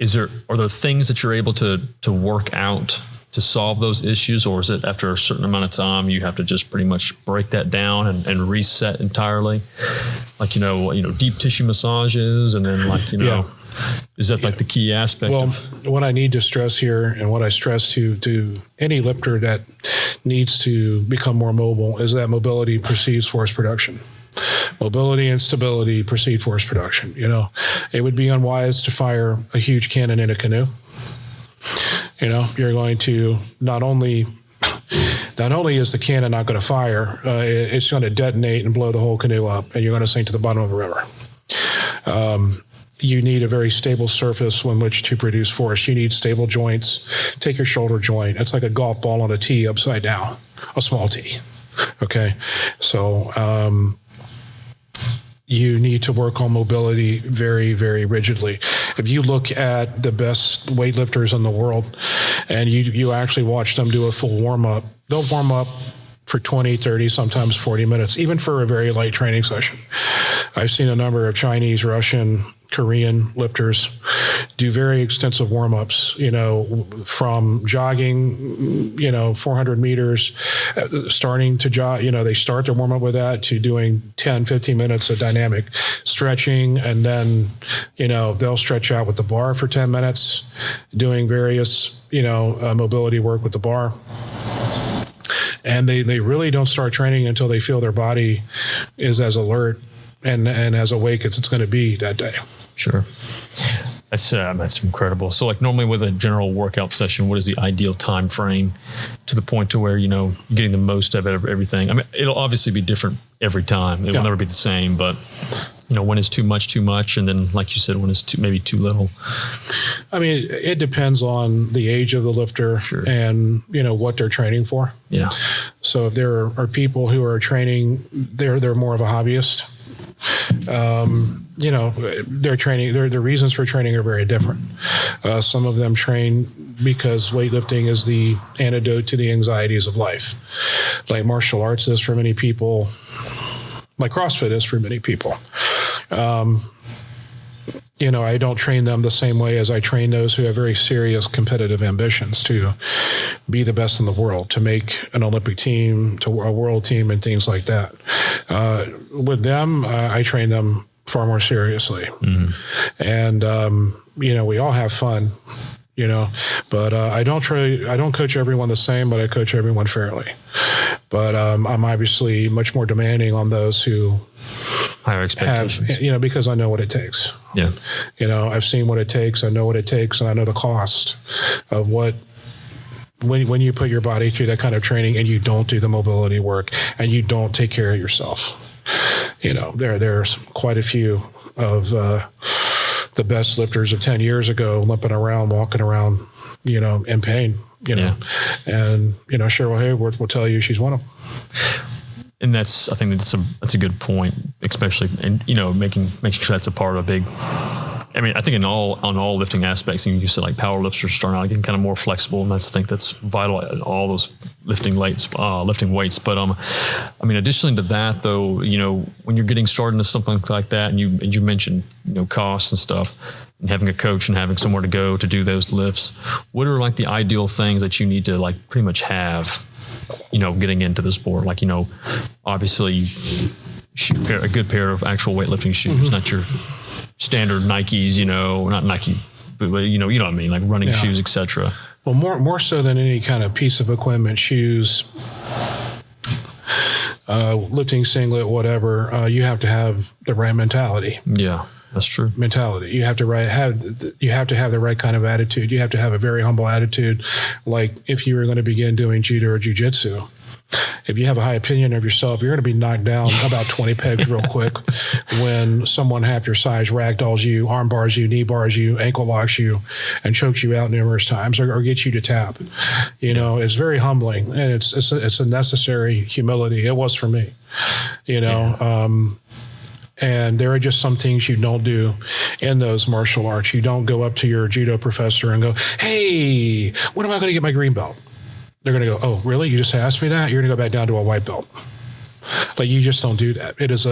there things that you're able to work out to solve those issues, or is it after a certain amount of time you have to just pretty much break that down and reset entirely? Like, deep tissue massages, and then is that like the key aspect? Well, what I need to stress here, and what I stress to any lifter that needs to become more mobile, is that mobility precedes force production. Mobility and stability precede force production. It would be unwise to fire a huge cannon in a canoe. You're going to not only is the cannon not going to fire, it's going to detonate and blow the whole canoe up, and you're going to sink to the bottom of the river. You need a very stable surface on which to produce force. You need stable joints. Take your shoulder joint. It's like a golf ball on a tee upside down, a small tee. Okay. So, you need to work on mobility very, very rigidly. If you look at the best weightlifters in the world and you actually watch them do a full warm-up, they'll warm up for 20, 30, sometimes 40 minutes, even for a very light training session. I've seen a number of Chinese, Russian, Korean lifters do very extensive warm-ups, from jogging, 400 meters, starting to jog, they start their warm-up with that, to doing 10, 15 minutes of dynamic stretching. And then, they'll stretch out with the bar for 10 minutes, doing various, mobility work with the bar. And they really don't start training until they feel their body is as alert and as awake as it's going to be that day. Sure. That's incredible. So like normally with a general workout session, what is the ideal time frame to the point to where, you're getting the most of everything? I mean, it'll obviously be different every time. It will never be the same, but when is too much, and then like you said, when is maybe too little? I mean, it depends on the age of the lifter and, what they're training for. Yeah. So if there are people who are training, they're more of a hobbyist. Their training, their reasons for training are very different. Some of them train because weightlifting is the antidote to the anxieties of life, like martial arts is for many people, like CrossFit is for many people. I don't train them the same way as I train those who have very serious competitive ambitions to be the best in the world, to make an Olympic team, to a world team, and things like that. With them, I train them far more seriously. Mm-hmm. And, we all have fun, but I don't coach everyone the same, but I coach everyone fairly. But I'm obviously much more demanding on those who higher expectations, because I know what it takes. Yeah. I've seen what it takes. I know what it takes, and I know the cost of when you put your body through that kind of training and you don't do the mobility work and you don't take care of yourself. There's quite a few of the best lifters of 10 years ago limping around, walking around, in pain, and, Cheryl Hayworth will tell you she's one of them. And I think that's a good point, especially, and making sure that's a part of a big. I mean, I think on all lifting aspects, and you said like power lifters starting out getting kind of more flexible, and I think that's vital in all those lifting weights. But additionally to that, though, when you're getting started into something like that, and you mentioned costs and stuff, and having a coach and having somewhere to go to do those lifts, what are like the ideal things that you need to like pretty much have? Getting into the sport, like, obviously a good pair of actual weightlifting shoes, not your standard Nikes, not Nike, but you know what I mean, like running shoes, etc. Well, more so than any kind of piece of equipment, shoes, lifting singlet, whatever, you have to have the right mentality. Yeah. That's true. Mentality. You have to have the right kind of attitude. You have to have a very humble attitude. Like if you were going to begin doing judo or jujitsu, if you have a high opinion of yourself, you're going to be knocked down about 20 pegs real quick when someone half your size ragdolls you, arm bars you, knee bars you, ankle locks you, and chokes you out numerous times, or gets you to tap. You know, it's very humbling, and it's a necessary humility. It was for me, you know. And there are just some things you don't do in those martial arts. You don't go up to your judo professor and go, "Hey, when am I going to get my green belt?" They're going to go, "Oh, really? You just asked me that? You're going to go back down to a white belt." Like, you just don't do that. It is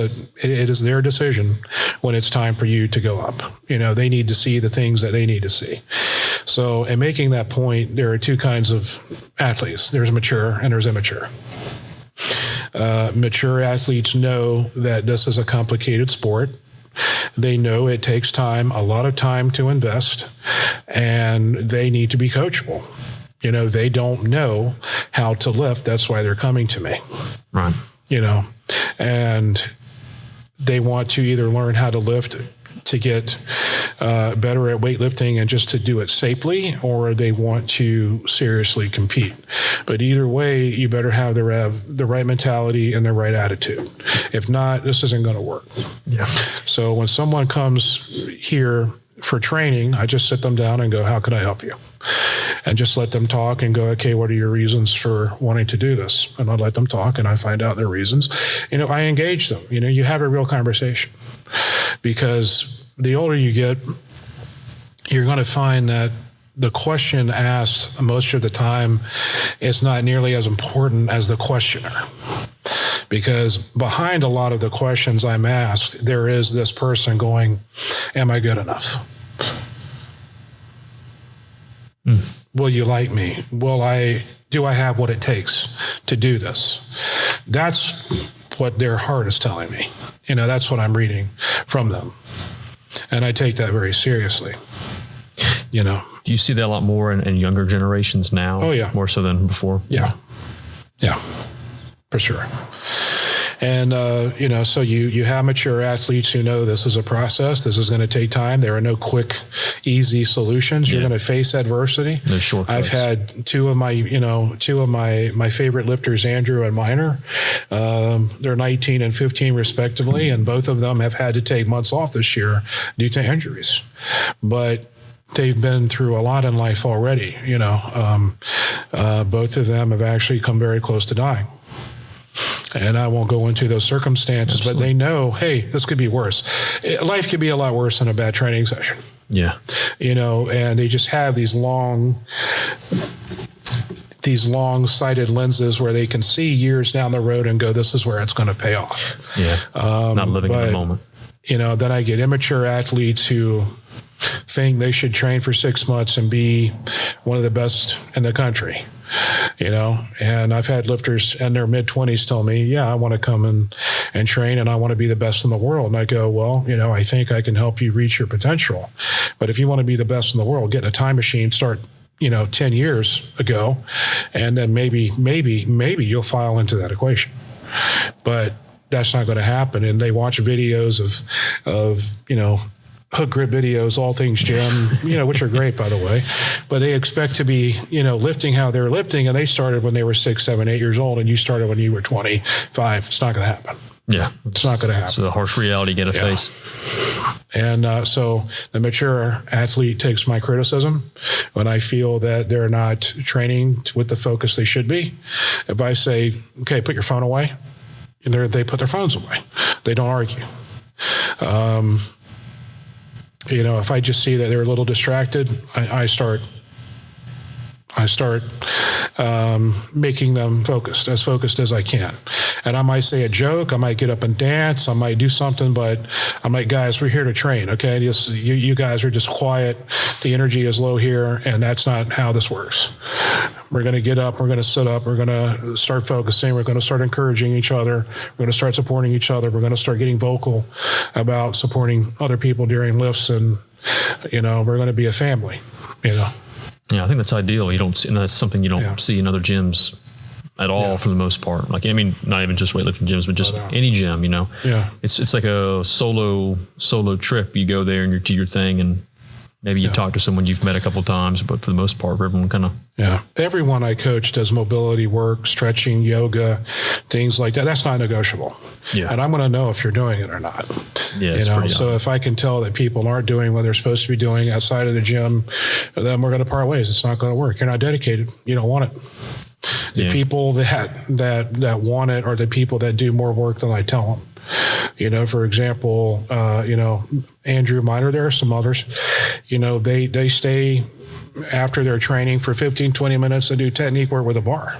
their decision when it's time for you to go up. You know, they need to see the things that they need to see. So in making that point, there are two kinds of athletes. There's mature and there's immature. Mature athletes know that this is a complicated sport. They know it takes time, a lot of time to invest, and they need to be coachable. You know, they don't know how to lift. That's why they're coming to me. Right. You know, and they want to either learn how to lift to get better at weightlifting and just to do it safely, or they want to seriously compete. But either way, you better have the right mentality and the right attitude. If not, this isn't going to work. Yeah. So when someone comes here for training, I just sit them down and go, "How can I help you?" And just let them talk and go, "Okay, what are your reasons for wanting to do this?" And I let them talk and I find out their reasons. You know, I engage them. You know, you have a real conversation, because the older you get, you're going to find that the question asked most of the time is not nearly as important as the questioner. Because behind a lot of the questions I'm asked, there is this person going, "Am I good enough? Will you like me? Do I have what it takes to do this?" That's what their heart is telling me. You know, that's what I'm reading from them. And I take that very seriously. You know. Do you see that a lot more in younger generations now? Oh, yeah. More so than before? Yeah. Yeah, for sure. And, you know, so you have mature athletes who know this is a process. This is going to take time. There are no quick, easy solutions. You're going to face adversity. No shortcuts. I've had two of my favorite lifters, Andrew and Miner. They're 19 and 15 respectively, and both of them have had to take months off this year due to injuries. But they've been through a lot in life already. You know, both of them have actually come very close to dying. And I won't go into those circumstances, Absolutely. But they know, hey, this could be worse. Life could be a lot worse than a bad training session. Yeah. You know, and they just have these long-sighted lenses where they can see years down the road and go, this is where it's going to pay off. Yeah. Not living in the moment. You know, then I get immature athletes who think they should train for 6 months and be one of the best in the country. You know, and I've had lifters in their mid-20s tell me, "Yeah, I want to come and train and I want to be the best in the world." And I go, "Well, you know, I think I can help you reach your potential. But if you want to be the best in the world, get in a time machine, start, 10 years ago, and then maybe you'll file into that equation." But that's not going to happen. And they watch videos of hook grip videos, all things gym, which are great, by the way, but they expect to be, lifting how they're lifting. And they started when they were 6, 7, 8 years old, and you started when you were 25. It's not going to happen. Yeah. It's not going to happen. It's a harsh reality you got to face. And so the mature athlete takes my criticism when I feel that they're not training with the focus they should be. If I say, "Okay, put your phone away," and they put their phones away. They don't argue. If I just see that they're a little distracted, I start making them focused as I can. And I might say a joke, I might get up and dance, I might do something, but I'm like, "Guys, we're here to train, okay? You guys are just quiet. The energy is low here, and that's not how this works. We're going to get up, we're going to sit up, we're going to start focusing, we're going to start encouraging each other, we're going to start supporting each other, we're going to start getting vocal about supporting other people during lifts, and, we're going to be a family, Yeah, I think that's ideal. And that's something you don't see in other gyms at all for the most part. Like, I mean, not even just weightlifting gyms, but just any gym, Yeah. It's like a solo trip. You go there and you do your thing, and maybe you talk to someone you've met a couple of times, but for the most part, everyone kind of. Yeah. Everyone I coach does mobility work, stretching, yoga, things like that. That's not negotiable. Yeah. And I'm going to know if you're doing it or not. Yeah. So if I can tell that people aren't doing what they're supposed to be doing outside of the gym, then we're going to part ways. It's not going to work. You're not dedicated. You don't want it. The people that want it are the people that do more work than I tell them. For example, Andrew Miner, there are some others, they stay after their training for 15, 20 minutes to do technique work with a bar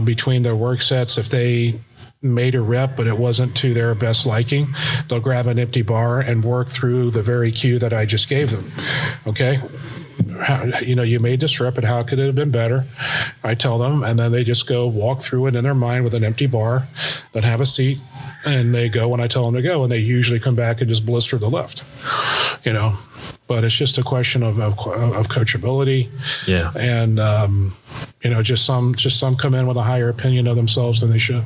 between their work sets. If they made a rep, but it wasn't to their best liking, they'll grab an empty bar and work through the very cue that I just gave them. Okay. You made this rep, and how could it have been better? I tell them, and then they just go walk through it in their mind with an empty bar, then have a seat, and they go when I tell them to go, and they usually come back and just blister the lift, But it's just a question of coachability. Yeah. And, just some come in with a higher opinion of themselves than they should.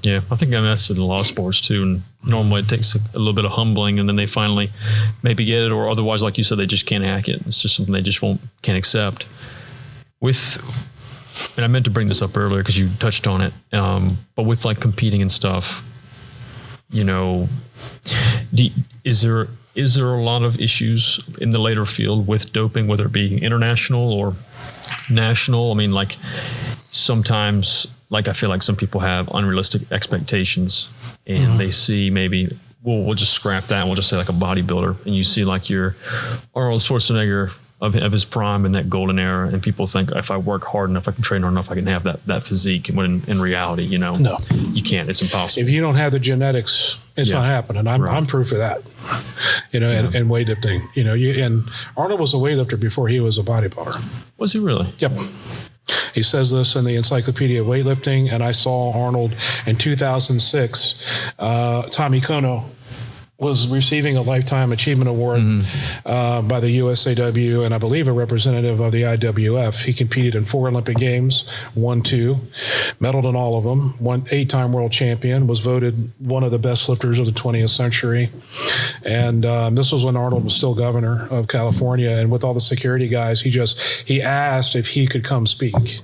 Yeah, I think that's in a lot of sports too. And normally it takes a little bit of humbling, and then they finally maybe get it, or otherwise, like you said, they just can't hack it. It's just something they just can't accept. And I meant to bring this up earlier because you touched on it, but with like competing and stuff, is there a lot of issues in the later field with doping, whether it be international or national? I mean, like sometimes. Like I feel like some people have unrealistic expectations, and they see maybe we'll just scrap that and we'll just say like a bodybuilder, and you see like your Arnold Schwarzenegger of his prime in that golden era, and people think if I work hard enough, I can train hard enough, I can have that physique. When in reality, no, you can't. It's impossible. If you don't have the genetics, it's not happening. I'm proof of that. And weightlifting. And Arnold was a weightlifter before he was a bodybuilder. Was he really? Yep. He says this in the Encyclopedia of Weightlifting, and I saw Arnold in 2006. Tommy Kono was receiving a Lifetime Achievement Award by the USAW, and I believe a representative of the IWF. He competed in 4 Olympic Games, won 2, medaled in all of them, won 8-time world champion, was voted one of the best lifters of the 20th century. And this was when Arnold was still governor of California, and with all the security guys, he asked if he could come speak.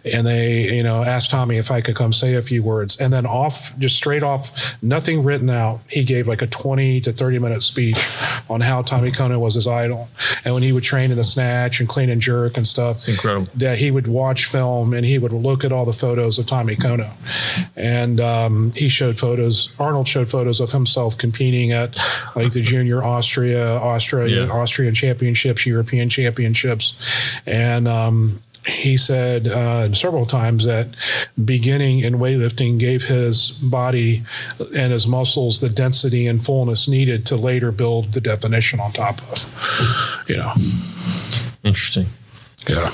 And they, asked Tommy if I could come say a few words. And then straight off, nothing written out, he gave like a 20 to 30 minute speech on how Tommy Kono was his idol. And when he would train in the snatch and clean and jerk and stuff, it's incredible. That he would watch film and he would look at all the photos of Tommy Kono. And Arnold showed photos of himself competing at like the junior Austrian championships, European championships. And, he said several times that beginning in weightlifting gave his body and his muscles the density and fullness needed to later build the definition on top of, Interesting. Yeah.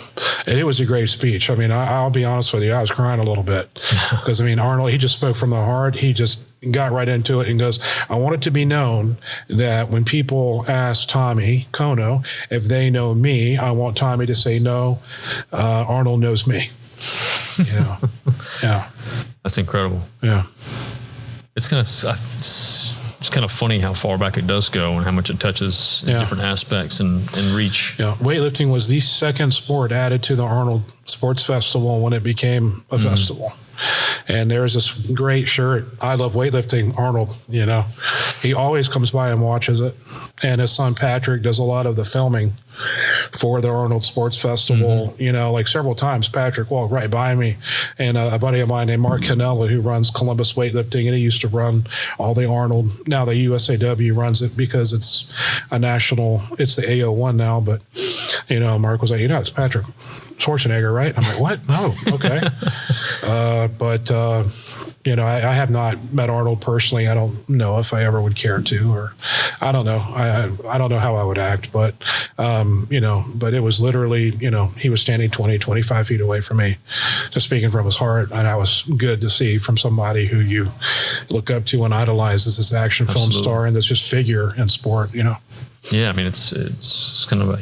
And it was a great speech. I mean, I'll be honest with you, I was crying a little bit because, Arnold, he just spoke from the heart. He just got right into it and goes, I want it to be known that when people ask Tommy Kono if they know me, I want Tommy to say, no, Arnold knows me. Yeah. That's incredible. Yeah. It's kind of funny how far back it does go and how much it touches different aspects and reach. Yeah. Weightlifting was the second sport added to the Arnold Sports Festival when it became a festival. And there's this great shirt, I love weightlifting, Arnold, he always comes by and watches it. And his son Patrick does a lot of the filming for the Arnold Sports Festival, like several times Patrick walked right by me, and a buddy of mine named Mark Canella, who runs Columbus Weightlifting, and he used to run all the Arnold. Now the USAW runs it because it's a national, it's the AO1 now, but Mark was like, it's Patrick Schwarzenegger, right? I'm like, what? No. Okay. I have not met Arnold personally. I don't know if I ever would care to, or I don't know. I don't know how I would act, but it was literally, he was standing 20, 25 feet away from me, just speaking from his heart. And that was good to see from somebody who you look up to and idolize as this action film star and this just figure in sport, Yeah. I mean, it's kind of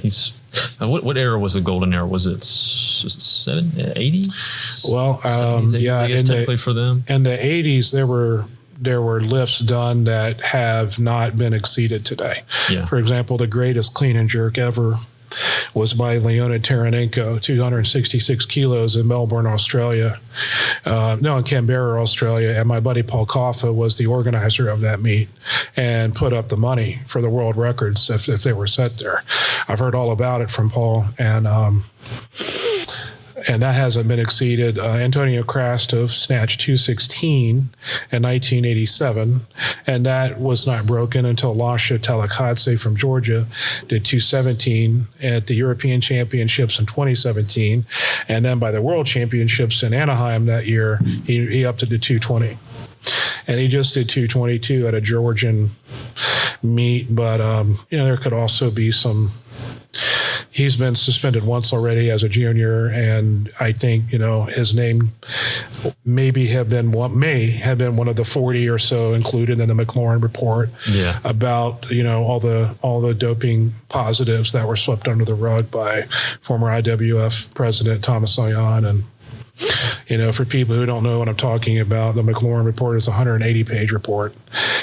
what era was the golden era? Was it 80s? Well, technically for them. In the 80s, there were lifts done that have not been exceeded today. Yeah. For example, the greatest clean and jerk ever was by Leonid Taranenko, 266 kilos in Melbourne, Australia. In Canberra, Australia. And my buddy Paul Koffa was the organizer of that meet and put up the money for the world records if they were set there. I've heard all about it from Paul, and that hasn't been exceeded. Antonio Krastov snatched 216 in 1987, and that was not broken until Lasha Telekadze from Georgia did 217 at the European Championships in 2017. And then by the World Championships in Anaheim that year, he upped it to 220. And he just did 222 at a Georgian meet. But, there could also be some... He's been suspended once already as a junior, and I think his name may have been one of the 40 or so included in the McLaurin report. Yeah. About all the doping positives that were swept under the rug by former IWF President Thomas Sayan. And for people who don't know what I'm talking about, the McLaurin report is a 180-page report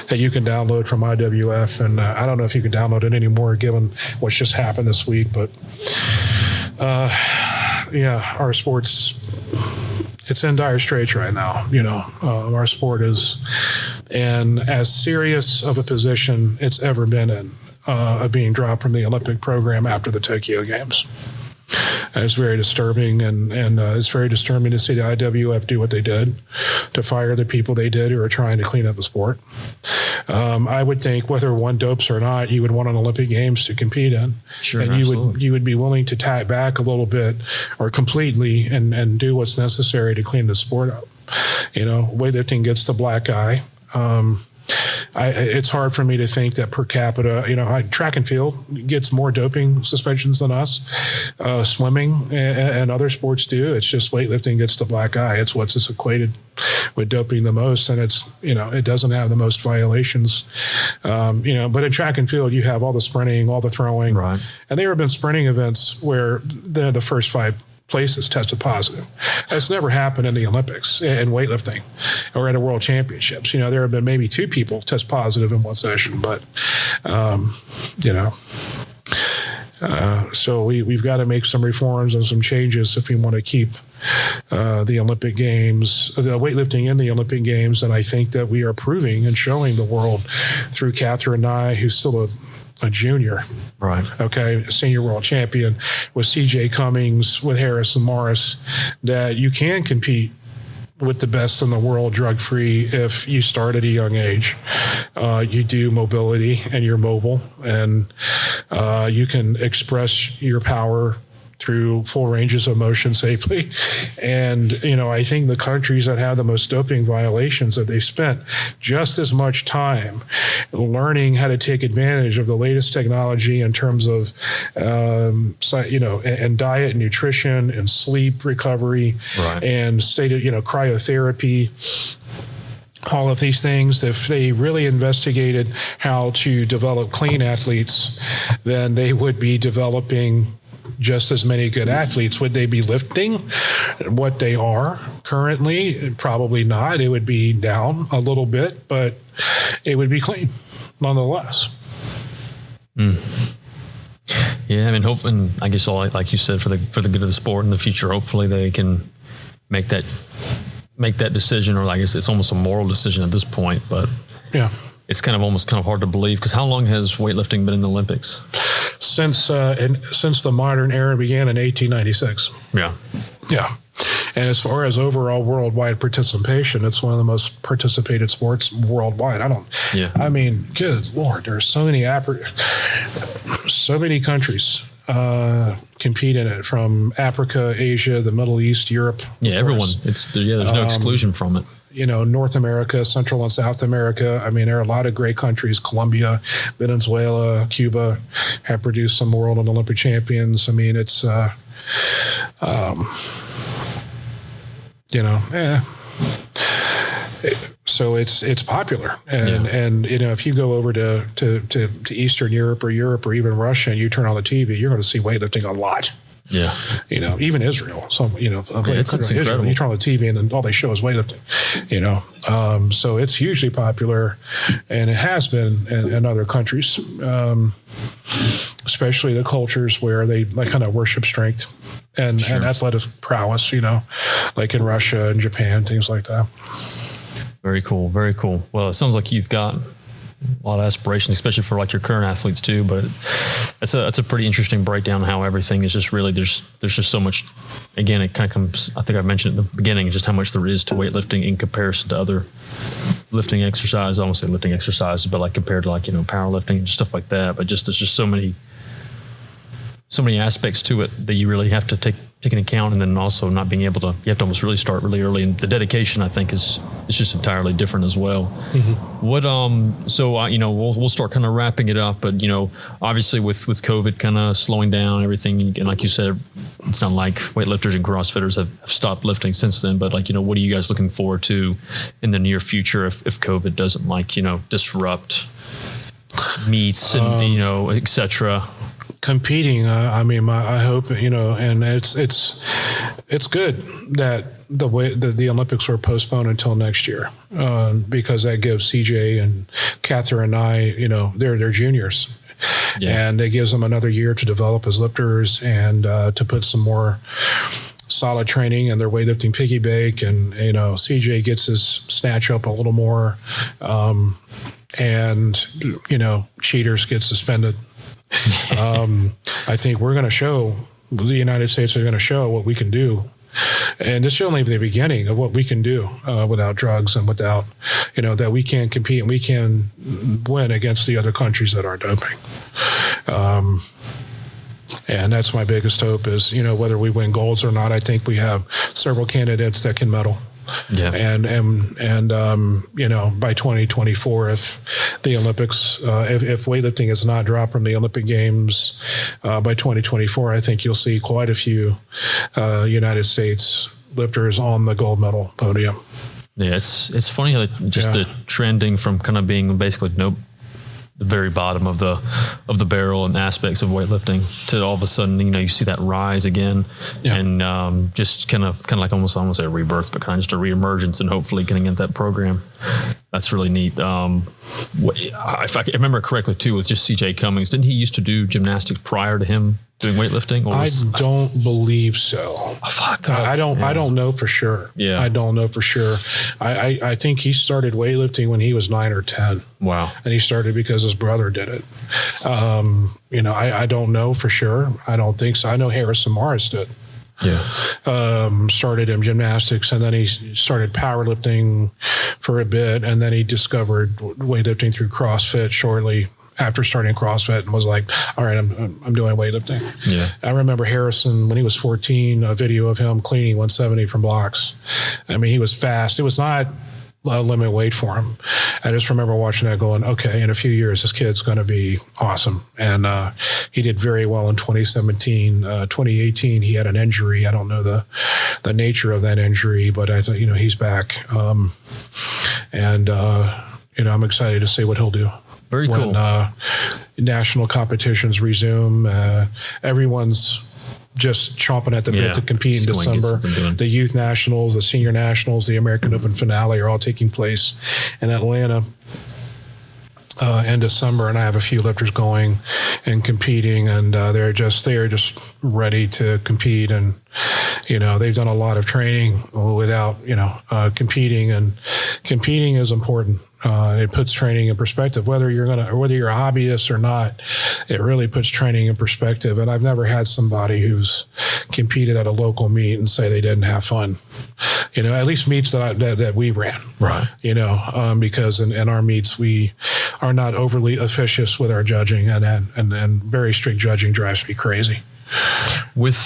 that you can download from IWF. And I don't know if you can download it anymore given what's just happened this week. But, our sport's, it's in dire straits right now. Our sport is in as serious of a position it's ever been in of being dropped from the Olympic program after the Tokyo Games. And it's very disturbing, and it's very disturbing to see the IWF do what they did, to fire the people they did who are trying to clean up the sport. I would think whether one dopes or not, you would want an Olympic Games to compete in. Sure, and you would be willing to tie it back a little bit or completely and do what's necessary to clean the sport up. Weightlifting gets the black eye. It's hard for me to think that per capita, track and field gets more doping suspensions than us. Swimming and other sports do. It's just weightlifting gets the black eye. It's what's equated with doping the most, and it's it doesn't have the most violations. But in track and field, you have all the sprinting, all the throwing, right? And there have been sprinting events where the first 5 places tested positive. That's never happened in the Olympics in weightlifting or at a world championships. There have been maybe 2 people test positive in one session, but so we've got to make some reforms and some changes if we want to keep the Olympic Games, the weightlifting in the Olympic Games. And I think that we are proving and showing the world through Catherine Nye, who's still a junior, right? Okay, senior world champion, with CJ Cummings, with Harrison Morris, that you can compete with the best in the world drug-free if you start at a young age. You do mobility and you're mobile, and you can express your power through full ranges of motion safely. And, I think the countries that have the most doping violations, that they spent just as much time learning how to take advantage of the latest technology in terms of, and diet, nutrition, and sleep recovery, right, and cryotherapy. All of these things, if they really investigated how to develop clean athletes, then they would be developing just as many good athletes. Would they be lifting what they are currently? Probably not. It would be down a little bit, but it would be clean nonetheless. Yeah, I mean, hopefully, I guess, like you said, for the good of the sport in the future, hopefully they can make that decision, or I guess it's almost a moral decision at this point. But yeah, it's almost hard to believe, because how long has weightlifting been in the Olympics? Since the modern era began in 1896. Yeah. And as far as overall worldwide participation, it's one of the most participated sports worldwide. I mean, good Lord, there's so many countries compete in it, from Africa, Asia, the Middle East, Europe. Yeah, everyone. There's no exclusion from it. North America, Central and South America. I mean, there are a lot of great countries. Colombia, Venezuela, Cuba have produced some world and Olympic champions. I mean, it's, so it's popular. And if you go over to Eastern Europe or even Russia and you turn on the TV, you're going to see weightlifting a lot. Yeah. Even Israel. So, it's incredible. You turn on the TV and then all they show is weightlifting, So it's hugely popular, and it has been in other countries, especially the cultures where they kind of worship strength and athletic prowess, like in Russia and Japan, things like that. Very cool. Very cool. Well, it sounds like you've got a lot of aspirations, especially for like your current athletes too. But that's a pretty interesting breakdown of how everything is just really, there's just so much. Again, it kind of comes, I think I mentioned at the beginning, just how much there is to weightlifting in comparison to other lifting exercises. I won't say lifting exercises, but like compared to like, powerlifting and stuff like that. But just, there's just so many aspects to it that you really have to take into account, and then also not being able to, you have to almost really start really early, and the dedication, I think, is just entirely different as well. Mm-hmm. What we'll start kind of wrapping it up, but obviously with COVID kind of slowing down everything, and like you said, it's not like weightlifters and CrossFitters have stopped lifting since then, but what are you guys looking forward to in the near future if COVID doesn't disrupt meets and et cetera? Competing, I hope, and it's good that the Olympics were postponed until next year, because that gives CJ and Catherine and I, they're juniors. Yeah. And it gives them another year to develop as lifters and to put some more solid training in their weightlifting piggy bank. And, CJ gets his snatch up a little more, and, cheaters get suspended. I think we're going to show, the United States are going to show what we can do. And this is only the beginning of what we can do without drugs and without, that we can compete and we can win against the other countries that are doping. And that's my biggest hope is, whether we win golds or not, I think we have several candidates that can medal. Yeah. And by 2024, if the Olympics, if weightlifting is not dropped from the Olympic Games, by 2024, I think you'll see quite a few United States lifters on the gold medal podium. Yeah, it's funny how the trending from kind of being basically the very bottom of the barrel and aspects of weightlifting to all of a sudden, you see that rise again, and just kind of like almost a rebirth, but kind of just a reemergence, and hopefully getting into that program. That's really neat. If I remember correctly too, with just CJ Cummings, didn't he used to do gymnastics prior to him doing weightlifting? I don't believe so. I don't know for sure. Yeah, I don't know for sure. I think he started weightlifting when he was 9 or 10. Wow. And he started because his brother did it. I don't know for sure. I don't think so. I know Harrison Morris did. Yeah. Started in gymnastics, and then he started powerlifting for a bit, and then he discovered weightlifting through CrossFit shortly after starting CrossFit, and was like, all right, I'm doing weightlifting. Yeah. I remember Harrison, when he was 14, a video of him cleaning 170 from blocks. He was fast. It was not a limit weight for him. I just remember watching that going, okay, in a few years, this kid's going to be awesome. And he did very well in 2017. 2018, he had an injury. I don't know the nature of that injury, but I thought, he's back. And I'm excited to see what he'll do. Very cool. When national competitions resume, everyone's just chomping at the bit to compete in December. The youth nationals, the senior nationals, the American Open finale are all taking place in Atlanta in December, and I have a few lifters going and competing, and they're just ready to compete. And they've done a lot of training without competing, and competing is important. It puts training in perspective, whether you're a hobbyist or not. It really puts training in perspective. And I've never had somebody who's competed at a local meet and say they didn't have fun. At least meets that we ran, right? Because in our meets we are not overly officious with our judging, and very strict judging drives me crazy. With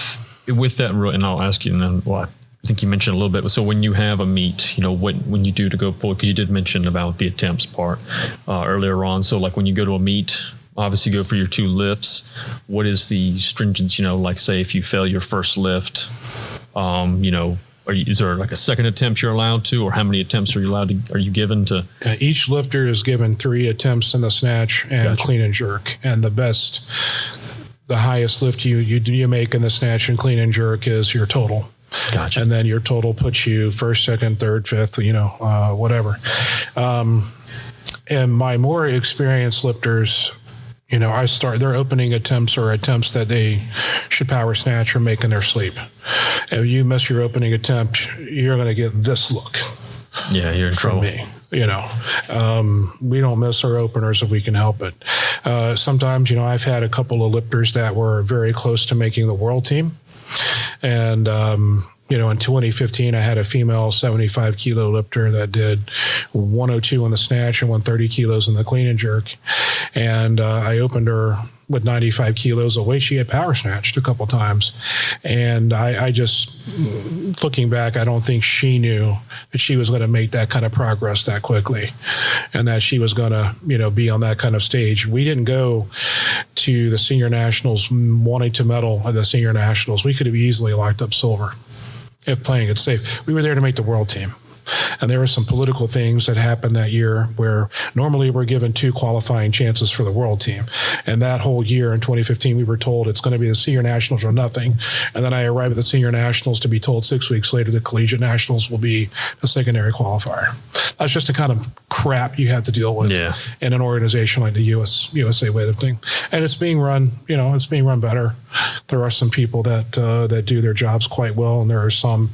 that, and I'll ask you, and then what. I think you mentioned a little bit. So when you have a meet, when you do to go pull, because you did mention about the attempts part earlier on. So like when you go to a meet, obviously you go for your 2 lifts. What is the stringent, like say if you fail your first lift, is there like a second attempt you're allowed to, or how many attempts are you given to? Each lifter is given 3 attempts in the snatch and clean and jerk. And the best the highest lift you make in the snatch and clean and jerk is your total. Gotcha. And then your total puts you first, second, third, fifth, whatever. And my more experienced lifters, they're opening attempts that they should power snatch or make in their sleep. If you miss your opening attempt, you're going to get this look. Yeah, you're in trouble. From me. We don't miss our openers if we can help it. Sometimes, I've had a couple of lifters that were very close to making the world team. And, in 2015, I had a female 75 kilo lifter that did 102 on the snatch and 130 kilos in the clean and jerk. And I opened her with 95 kilos of weight. She had power snatched a couple times. And I just, looking back, I don't think she knew that she was going to make that kind of progress that quickly and that she was going to, be on that kind of stage. We didn't go to the senior nationals wanting to medal at the senior nationals. We could have easily locked up silver if playing it safe. We were there to make the world team. And there were some political things that happened that year where normally we're given 2 qualifying chances for the world team. And that whole year in 2015, we were told it's going to be the senior nationals or nothing. And then I arrived at the senior nationals to be told 6 weeks later the collegiate nationals will be the secondary qualifier. That's just the kind of crap you have to deal with in an organization like the USA Weightlifting. And it's being run, it's being run better. There are some people that do their jobs quite well, and there are some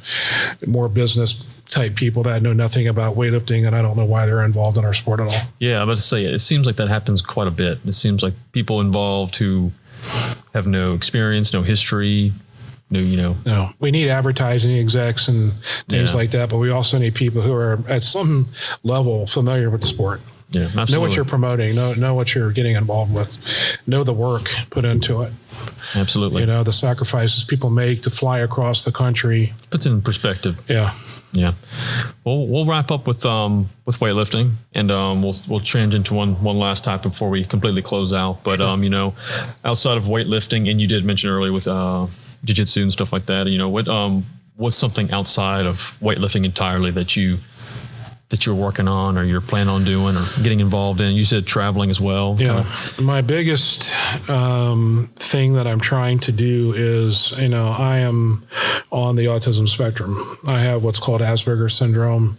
more business type people that know nothing about weightlifting, and I don't know why they're involved in our sport at all. Yeah, I'm about to say, it seems like that happens quite a bit. It seems like people involved who have no experience, no history, No, we need advertising execs and things like that, but we also need people who are at some level familiar with the sport. Yeah, absolutely. Know what you're promoting, know what you're getting involved with, know the work put into it. Absolutely. The sacrifices people make to fly across the country. Puts it in perspective. Yeah. Yeah. Well, we'll wrap up with weightlifting, and we'll change into one last topic before we completely close out. But sure. Outside of weightlifting, and you did mention earlier with jiu-jitsu and stuff like that, what's something outside of weightlifting entirely that you're working on or you're planning on doing or getting involved in? You said traveling as well. Yeah. My biggest thing that I'm trying to do is, I am on the autism spectrum. I have what's called Asperger's syndrome,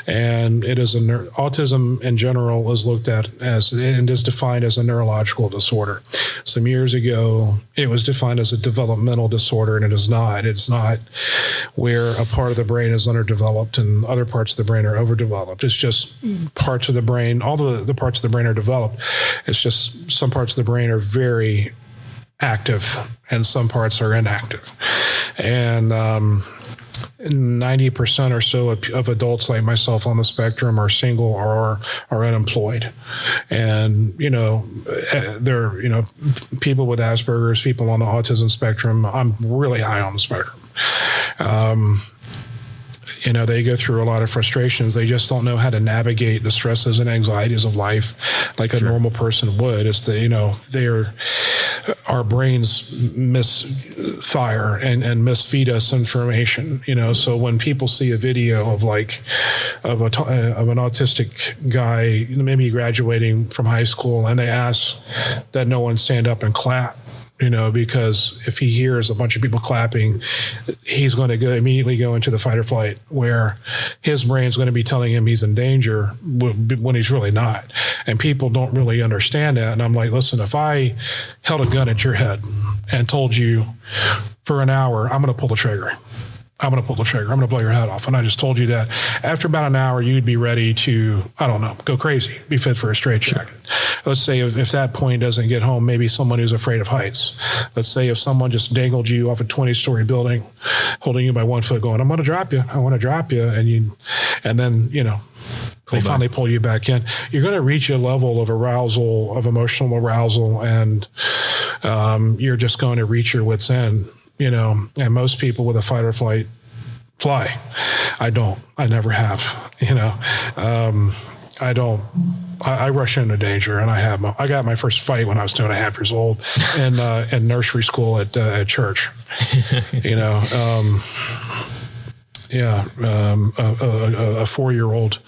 and it is autism in general is looked at as, and is defined as a neurological disorder. Some years ago, it was defined as a developmental disorder, and it is not. It's not where a part of the brain is underdeveloped and other parts of the brain are overdeveloped. It's just parts of the brain, all the parts of the brain are developed. It's just some parts of the brain are very active and some parts are inactive. And 90% or so of adults like myself on the spectrum are single or are unemployed. And, there are, people with Asperger's, people on the autism spectrum. I'm really high on the spectrum. They go through a lot of frustrations. They just don't know how to navigate the stresses and anxieties of life like a normal person would. It's our brains misfire and misfeed us information, So when people see a video of an autistic guy, maybe graduating from high school, and they ask that no one stand up and clap, because if he hears a bunch of people clapping, he's going to immediately go into the fight or flight, where his brain's going to be telling him he's in danger when he's really not. And people don't really understand that. And I'm like, listen, if I held a gun at your head and told you for an hour, I'm going to pull the trigger. I'm going to pull the trigger. I'm going to blow your head off. And I just told you that after about an hour, you'd be ready to, go crazy, be fit for a straitjacket. Let's say if that point doesn't get home, maybe someone who's afraid of heights. Let's say if someone just dangled you off a 20-story building, holding you by one foot going, I'm going to drop you. I want to drop you. And then, they finally pull you back in. You're going to reach a level of arousal, of emotional arousal, and you're just going to reach your wit's end. And most people with a fight or flight fly. I don't. I never have. I don't. I rush into danger, and I got my first fight when I was 2.5 years old in nursery school at church. A 4-year-old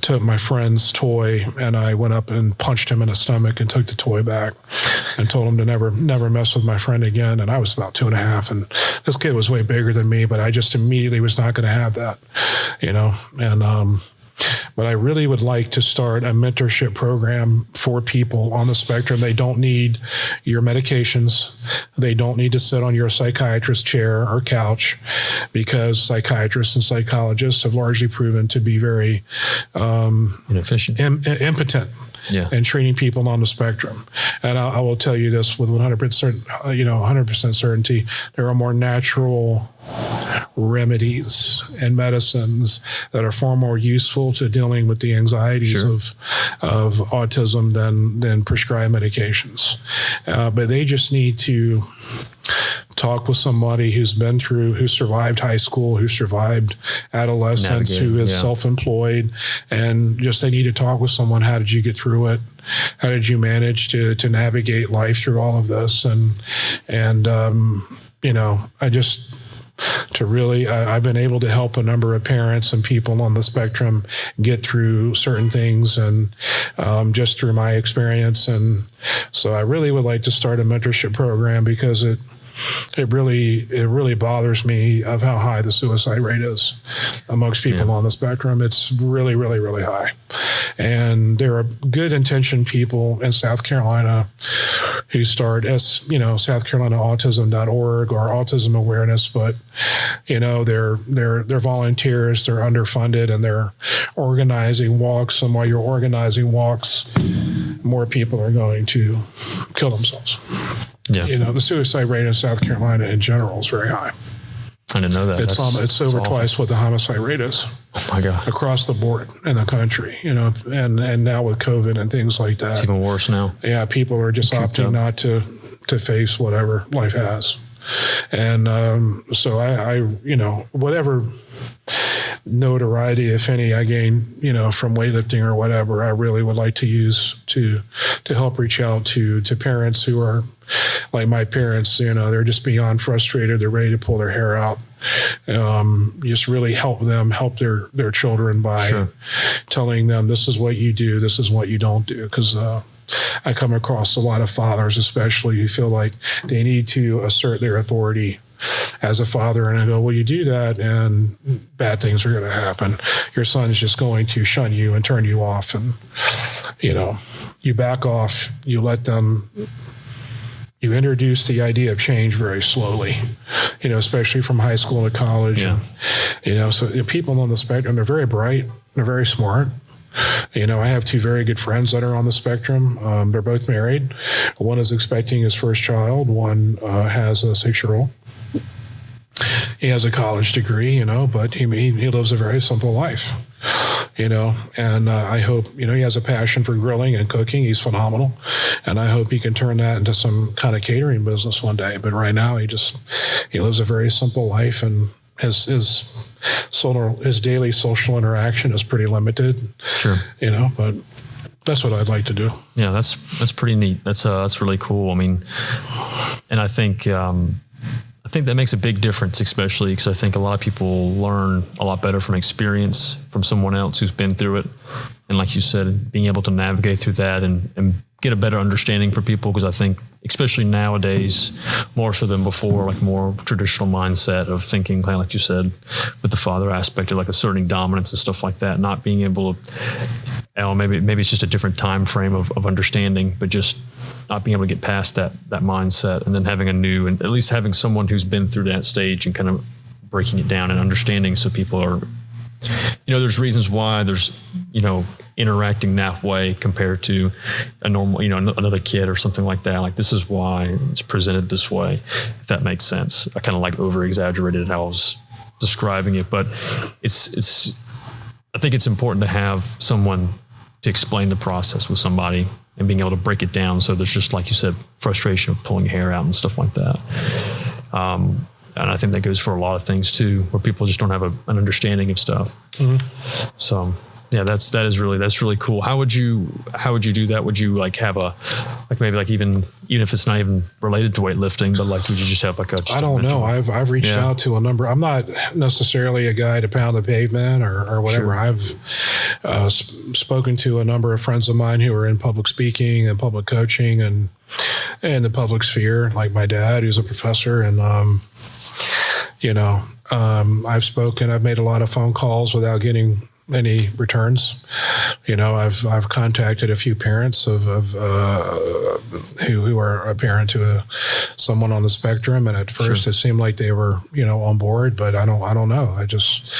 took my friend's toy and I went up and punched him in the stomach and took the toy back and told him to never mess with my friend again. And I was about 2.5, and this kid was way bigger than me, but I just immediately was not going to have that, and, but I really would like to start a mentorship program for people on the spectrum. They don't need your medications. They don't need to sit on your psychiatrist's chair or couch, because psychiatrists and psychologists have largely proven to be very inefficient, impotent. And treating people on the spectrum. And I will tell you this with 100% certainty, there are more natural remedies and medicines that are far more useful to dealing with the anxieties of autism than prescribed medications. But they just need to talk with somebody who survived high school, who survived adolescence, who is self-employed, and just they need to talk with someone. How did you get through it? How did you manage to navigate life through all of this? I've been able to help a number of parents and people on the spectrum get through certain things, and just through my experience. And so I really would like to start a mentorship program, because it really bothers me of how high the suicide rate is amongst people on the spectrum. It's really, really, really high. And there are good intentioned people in South Carolina who start South Carolina Autism.org or Autism Awareness, but they're volunteers, they're underfunded, and they're organizing walks. And while you're organizing walks, more people are going to kill themselves. The suicide rate in South Carolina in general is very high. I didn't know that. It's over twice what the homicide rate is. Oh my God! Across the board in the country, and now with COVID and things like that, it's even worse now. Yeah, people are just opting not to face whatever life has, and so I whatever notoriety, if any, I gain, from weightlifting or whatever, I really would like to use to help reach out to parents who are like my parents. They're just beyond frustrated. They're ready to pull their hair out. Just really help their children by telling them, this is what you do, this is what you don't do. Because I come across a lot of fathers, especially, who feel like they need to assert their authority as a father, and I go, well, you do that and bad things are going to happen. Your son's just going to shun you and turn you off, and you back off, you let them, you introduce the idea of change very slowly, especially from high school to college. So people on the spectrum, they're very bright, they're very smart. I have two very good friends that are on the spectrum. They're both married. One is expecting his first child. One has a 6-year-old. He has a college degree, but he lives a very simple life, and I hope, he has a passion for grilling and cooking. He's phenomenal. And I hope he can turn that into some kind of catering business one day. But right now he lives a very simple life, and his daily social interaction is pretty limited. Sure. But that's what I'd like to do. Yeah, that's pretty neat. That's really cool. I mean, and I think that makes a big difference, especially because I think a lot of people learn a lot better from experience from someone else who's been through it. And like you said, being able to navigate through that and get a better understanding for people, because I think, especially nowadays, more so than before, like more traditional mindset of thinking, kind of like you said, with the father aspect of like asserting dominance and stuff like that, not being able to, maybe it's just a different time frame of understanding, but just not being able to get past that mindset, and then having and at least having someone who's been through that stage and kind of breaking it down and understanding, so people are, there's reasons why there's, interacting that way compared to a normal, another kid or something like that. Like, this is why it's presented this way, if that makes sense. I kind of like over exaggerated how I was describing it, but I think it's important to have someone to explain the process with somebody and being able to break it down. So there's just, like you said, frustration of pulling hair out and stuff like that. And I think that goes for a lot of things too, where people just don't have an understanding of stuff. Mm-hmm. So Yeah, that's really cool. How would you do that? Would you like have even if it's not even related to weightlifting, but like would you just have like a? I don't know. I've reached out to a number. I'm not necessarily a guy to pound the pavement or whatever. Sure. I've spoken to a number of friends of mine who are in public speaking and public coaching and in the public sphere, like my dad, who's a professor, and I've made a lot of phone calls without getting any returns. I've contacted a few parents of who are a parent to someone on the spectrum, and at first it seemed like they were on board, but I don't know. I just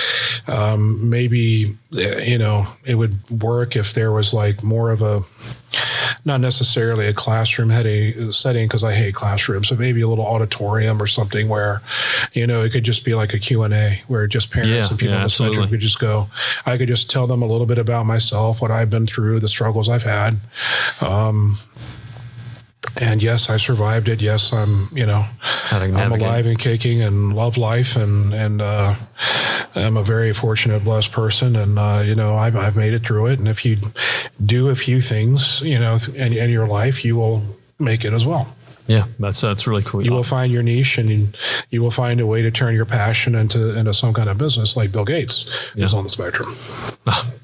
maybe it would work if there was like more of a, not necessarily a classroom setting, because I hate classrooms, so maybe a little auditorium or something where, it could just be like a Q&A where just parents and people on the spectrum could just go. I could just tell them a little bit about myself, what I've been through, the struggles I've had. And yes, I survived it. Yes, I'm alive and kicking and love life, and I'm a very fortunate, blessed person, and I've made it through it. And if you do a few things, in your life, you will make it as well. Yeah, that's really cool. You will find your niche, and you will find a way to turn your passion into some kind of business, like Bill Gates is on the spectrum.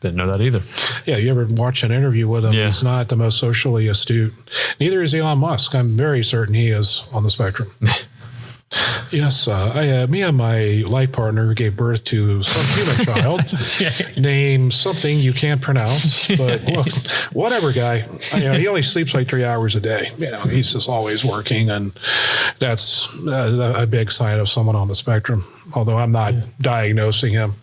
Didn't know that either. Yeah, you ever watch an interview with him? Yeah. He's not the most socially astute. Neither is Elon Musk. I'm very certain he is on the spectrum. Yes, me and my life partner gave birth to some human child named something you can't pronounce, but look, whatever guy. He only sleeps like 3 hours a day. He's just always working, and that's a big sign of someone on the spectrum. Although I'm not diagnosing him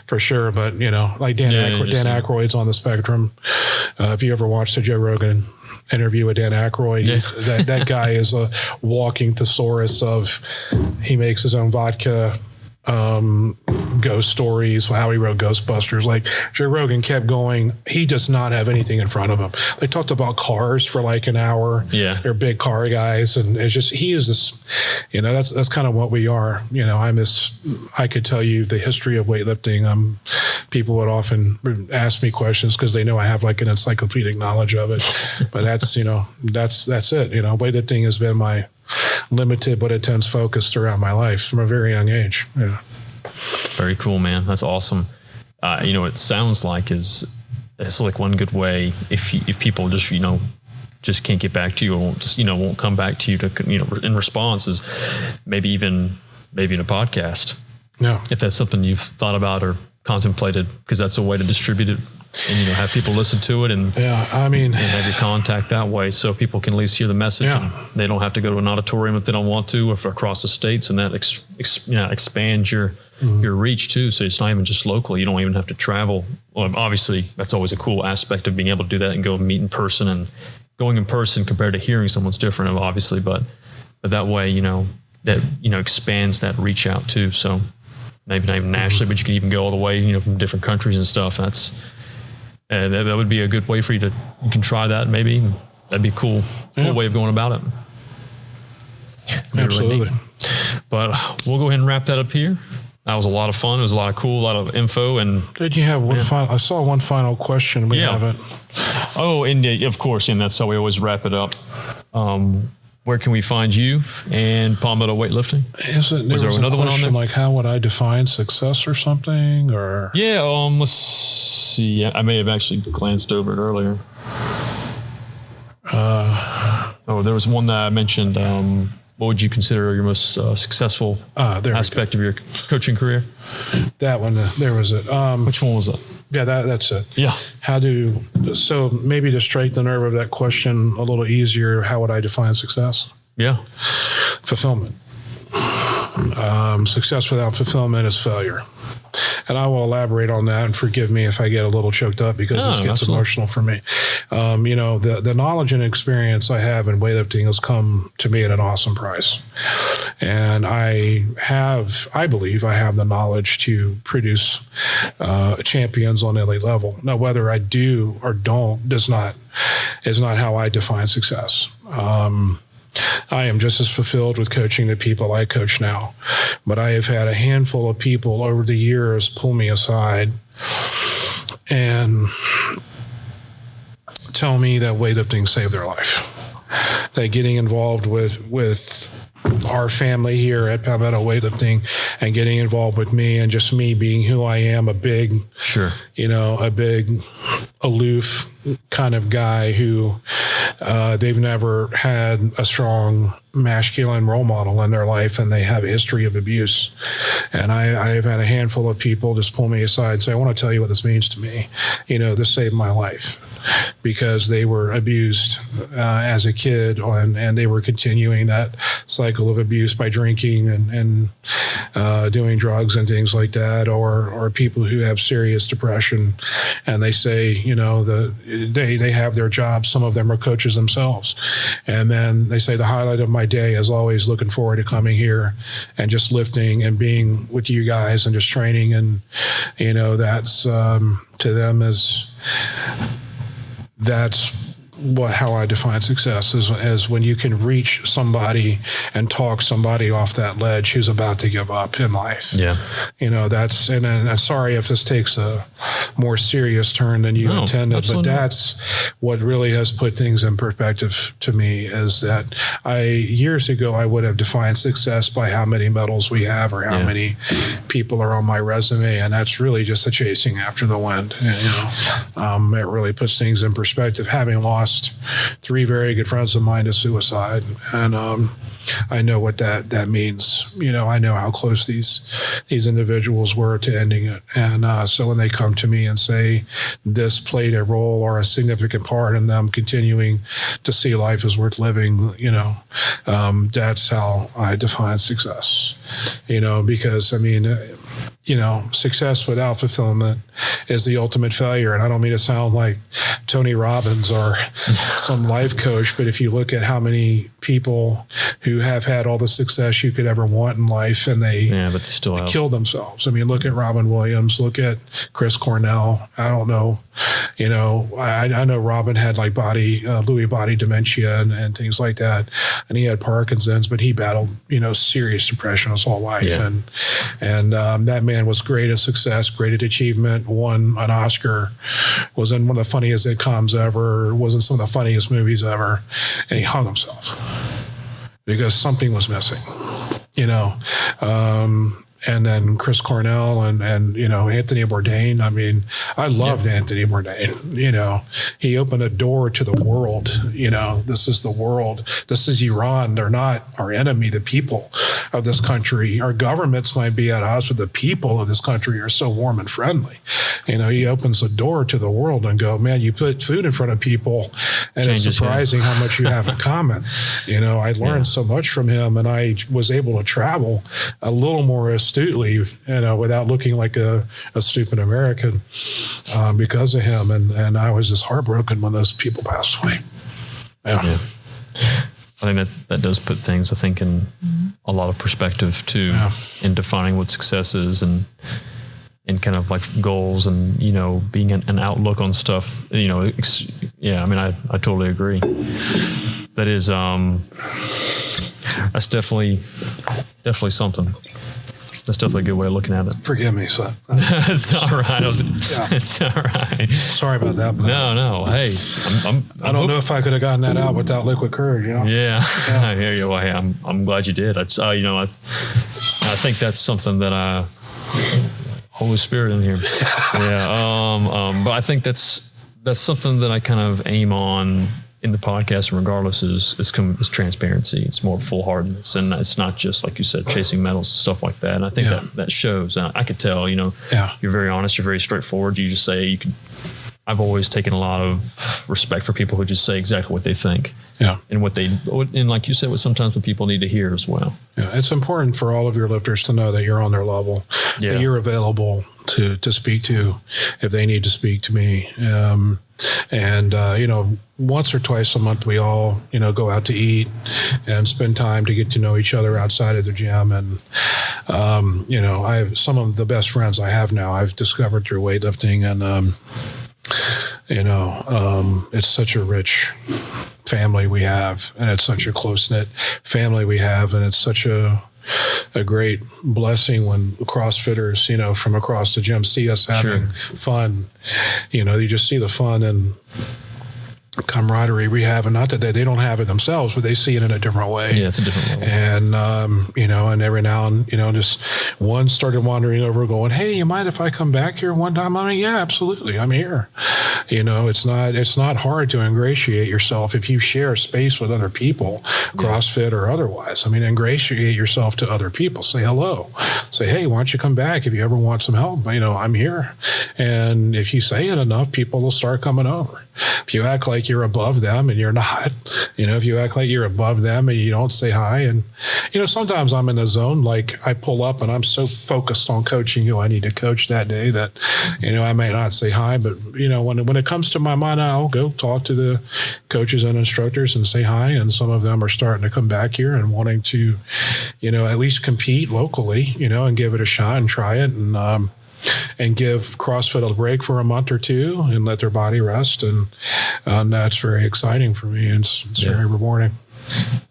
for sure, but like Dan Aykroyd's on the spectrum. If you ever watched the Joe Rogan interview with Dan Aykroyd, that guy is a walking thesaurus of, he makes his own vodka, ghost stories, how he wrote Ghostbusters. Like, Joe Rogan kept going. He does not have anything in front of him. They talked about cars for like an hour. Yeah. They're big car guys. And it's just, he is this, that's kind of what we are. I could tell you the history of weightlifting. People would often ask me questions because they know I have like an encyclopedic knowledge of it. But that's it. Weightlifting has been my limited but intense focus throughout my life from a very young age. Yeah. Very cool, man. That's awesome. It sounds like it's like one good way if people just can't get back to you, or won't come back to you to in response, is maybe in a podcast. Yeah. If that's something you've thought about or contemplated, because that's a way to distribute it and have people listen to it and and have your contact that way, so people can at least hear the message and they don't have to go to an auditorium if they don't want to, or if across the states, and that expands your reach too. So it's not even just local. You don't even have to travel. Well, obviously that's always a cool aspect of being able to do that and go meet in person, and going in person compared to hearing someone's different, obviously, but that way, that expands that reach out too. So maybe not even nationally, but you can even go all the way, from different countries and stuff. That's, that would be a good way for you can try that. Maybe that'd be a cool way of going about it. Absolutely. Really, but we'll go ahead and wrap that up here. That was a lot of fun. It was a lot of info. And did you have one final? I saw one final question. We haven't. Oh, and of course, and that's how we always wrap it up. Where can we find you and Palmetto Weightlifting? Was there another one on there? Like, how would I define success or something? Or let's see. I may have actually glanced over it earlier. There was one that I mentioned. What would you consider your most successable aspect of your coaching career? That one. There was it. Which one was that? Yeah, that's it. Yeah. So maybe to strike the nerve of that question a little easier, how would I define success? Yeah. Fulfillment. Success without fulfillment is failure. And I will elaborate on that, and forgive me if I get a little choked up, because this gets emotional for me. The knowledge and experience I have in weightlifting has come to me at an awesome price. And I believe I have the knowledge to produce champions on elite level. Now, whether I do or don't is not how I define success. I am just as fulfilled with coaching the people I coach now. But I have had a handful of people over the years pull me aside and tell me that weightlifting saved their life. That getting involved with our family here at Palmetto Weightlifting and getting involved with me and just me being who I am, a big, a big aloof kind of guy who they've never had a strong masculine role model in their life, and they have a history of abuse. And I've had a handful of people just pull me aside and say, I want to tell you what this means to me. This saved my life, because they were abused as a kid, and they were continuing that cycle of abuse by drinking and doing drugs and things like that, or people who have serious depression. And they say, they have their jobs. Some of them are coaches themselves. And then they say the highlight of my day is always looking forward to coming here and just lifting and being with you guys and just training. And, that's to them that's how I define success is when you can reach somebody and talk somebody off that ledge who's about to give up in life. Yeah. And I'm sorry if this takes a more serious turn than you intended, absolutely. But that's what really has put things in perspective to me, is that years ago, I would have defined success by how many medals we have or how many people are on my resume. And that's really just a chasing after the wind. It really puts things in perspective. Having lost 3 very good friends of mine to suicide, and I know what that means. I know how close these individuals were to ending it. And so when they come to me and say this played a role or a significant part in them continuing to see life as worth living, that's how I define success. Because success without fulfillment is the ultimate failure. And I don't mean to sound like Tony Robbins or some life coach, but if you look at how many people who have had all the success you could ever want in life, and they still killed themselves. I mean, look at Robin Williams, look at Chris Cornell. I don't know. I know Robin had like Lewy body dementia and things like that. And he had Parkinson's, but he battled, serious depression his whole life. Yeah. And that man was great at success, great at achievement, won an Oscar, was in one of the funniest sitcoms ever, was in some of the funniest movies ever. And he hung himself because something was missing, and then Chris Cornell and Anthony Bourdain. I mean, I loved Anthony Bourdain. He opened a door to the world. This is the world. This is Iran. They're not our enemy. The people of this country, our governments might be at odds with the people of this country are so warm and friendly. He opens a door to the world and go, man, you put food in front of people and it's surprising how much you have in common. I learned so much from him, and I was able to travel a little more astutely, without looking like a stupid American because of him. And I was just heartbroken when those people passed away. Yeah. I think that does put things, I think, in a lot of perspective too, in defining what success is and kind of like goals and, being an outlook on stuff, I mean, I totally agree. That is, that's definitely something. That's definitely a good way of looking at it. Forgive me, son. It's all right. It's all right. Sorry about that. No. Hey, I don't know if I could have gotten that out without liquid courage. Yeah. I hear you. Well, hey, I'm glad you did. I think that's something that Holy Spirit in here. Yeah. But I think that's something that I kind of aim on in the podcast, regardless, is transparency. It's more full-heartedness, and it's not just, like you said, chasing medals and stuff like that. And I think that shows. And I could tell, you're very honest, you're very straightforward. You just say I've always taken a lot of respect for people who just say exactly what they think. Yeah. And and like you said, sometimes what people need to hear as well. Yeah. It's important for all of your lifters to know that you're on their level, that you're available to speak to if they need to speak to me. Once or twice a month, we all, go out to eat and spend time to get to know each other outside of the gym. And, I have some of the best friends I have now I've discovered through weightlifting. And, it's such a rich family we have, and it's such a close-knit family we have, and it's such a a great blessing when CrossFitters, from across the gym see us having fun. You just see the fun and camaraderie we have, and not that they don't have it themselves, but they see it in a different way. Yeah, it's a different way. And and every now and just one started wandering over, going, "Hey, you mind if I come back here one time?" I mean, yeah, absolutely, I'm here. It's not hard to ingratiate yourself if you share space with other people, CrossFit or otherwise. I mean, ingratiate yourself to other people. Say hello. Say, "Hey, why don't you come back if you ever want some help? I'm here." And if you say it enough, people will start coming over. If you act like you're above them and you're not, if you act like you're above them and you don't say hi, and, sometimes I'm in a zone, like I pull up and I'm so focused on coaching who I need to coach that day that, I may not say hi, but, when it comes to my mind, I'll go talk to the coaches and instructors and say hi. And some of them are starting to come back here and wanting to, at least compete locally, and give it a shot and try it. And give CrossFit a break for a month or two and let their body rest. And that's very exciting for me. And it's very rewarding.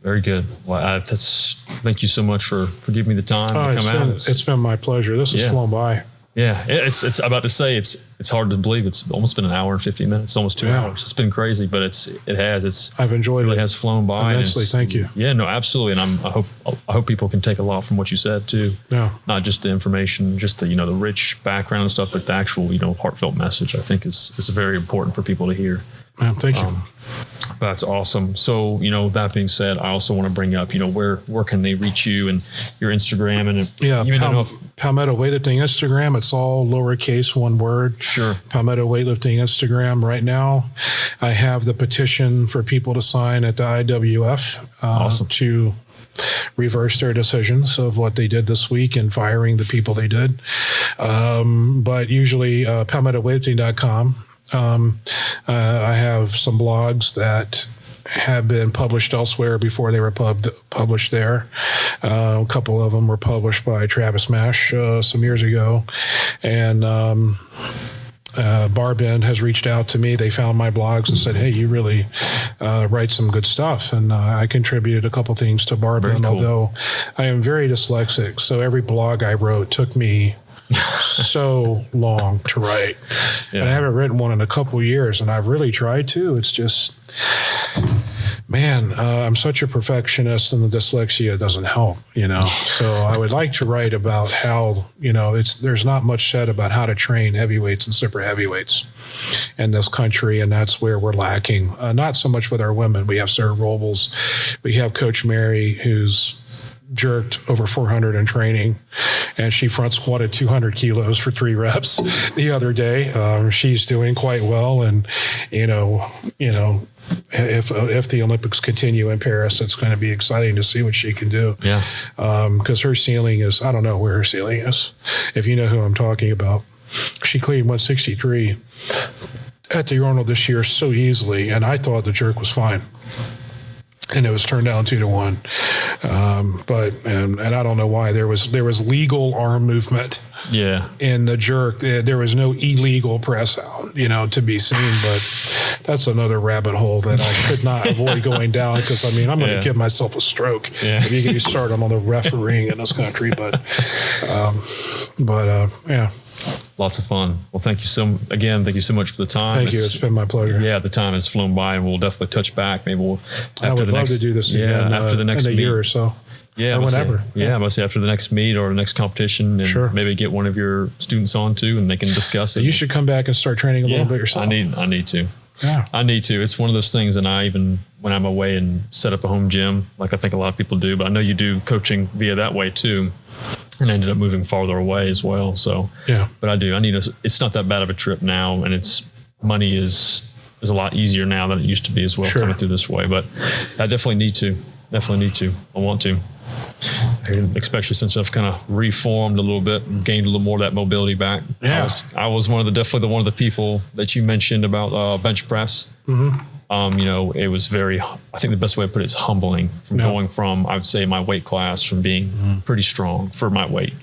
Very good. Well, thank you so much for giving me the time to come out. It's been my pleasure. This has flown by. Yeah, it's about to say it's hard to believe. It's almost been an hour and 50 minutes, almost 2 hours. It's been crazy, but I've enjoyed it. Really has flown by immensely. Thank you. Yeah, no, absolutely. And I hope people can take a lot from what you said too. Yeah. Not just the information, just the the rich background and stuff, but the actual heartfelt message. I think is very important for people to hear. Thank you. That's awesome. So, that being said, I also want to bring up, where can they reach you and your Instagram and Palmetto Weightlifting Instagram. It's all lowercase, one word. Sure. Palmetto Weightlifting Instagram. Right now, I have the petition for people to sign at the IWF awesome. To reverse their decisions of what they did this week and firing the people they did. But usually PalmettoWeightlifting.com. I have some blogs that have been published elsewhere before they were published there. A couple of them were published by Travis Mash some years ago. And Barbend has reached out to me. They found my blogs and said, "Hey, you really write some good stuff." And I contributed a couple things to Barbend, although I am very dyslexic. So every blog I wrote took me so long to write. And I haven't written one in a couple years, and I've really tried to. It's just, I'm such a perfectionist, and the dyslexia doesn't help, So I would like to write about how, there's not much said about how to train heavyweights and super heavyweights in this country, and that's where we're lacking. Not so much with our women. We have Sarah Robles. We have Coach Mary, who's jerked over 400 in training, and she front squatted 200 kilos for 3 reps the other day. She's doing quite well, and if the Olympics continue in Paris, it's going to be exciting to see what she can do. Yeah, because her ceiling is, I don't know where her ceiling is. If you know who I'm talking about, she cleaned 163 at the Arnold this year so easily, and I thought the jerk was fine. And it was turned down 2-1, but I don't know why. There was legal arm movement, in the jerk. There was no illegal press out, to be seen. But that's another rabbit hole that I could not avoid going down, because I'm going to give myself a stroke if you get me started on the refereeing in this country. But yeah. Lots of fun. Well, thank you so much for the time. Thank you. It's been my pleasure. Yeah, the time has flown by, and we'll definitely touch back. Maybe I would love to do this again after the next in a year or so. Yeah, or whenever. I must say after the next meet or the next competition, and maybe get one of your students on too, and they can discuss it. You should come back and start training a little bit yourself. I need to. Yeah. I need to. It's one of those things, and I even, when I'm away and set up a home gym, like I think a lot of people do, but I know you do coaching via that way too. And I ended up moving farther away as well. So, but I need it's not that bad of a trip now, and money is a lot easier now than it used to be as well, coming through this way. But I definitely need to. I want to. Especially since I've kind of reformed a little bit and gained a little more of that mobility back. Yeah. I was one of the people that you mentioned about bench press. Mm-hmm. It was I think the best way to put it is humbling from going from, I would say, my weight class from being pretty strong for my weight,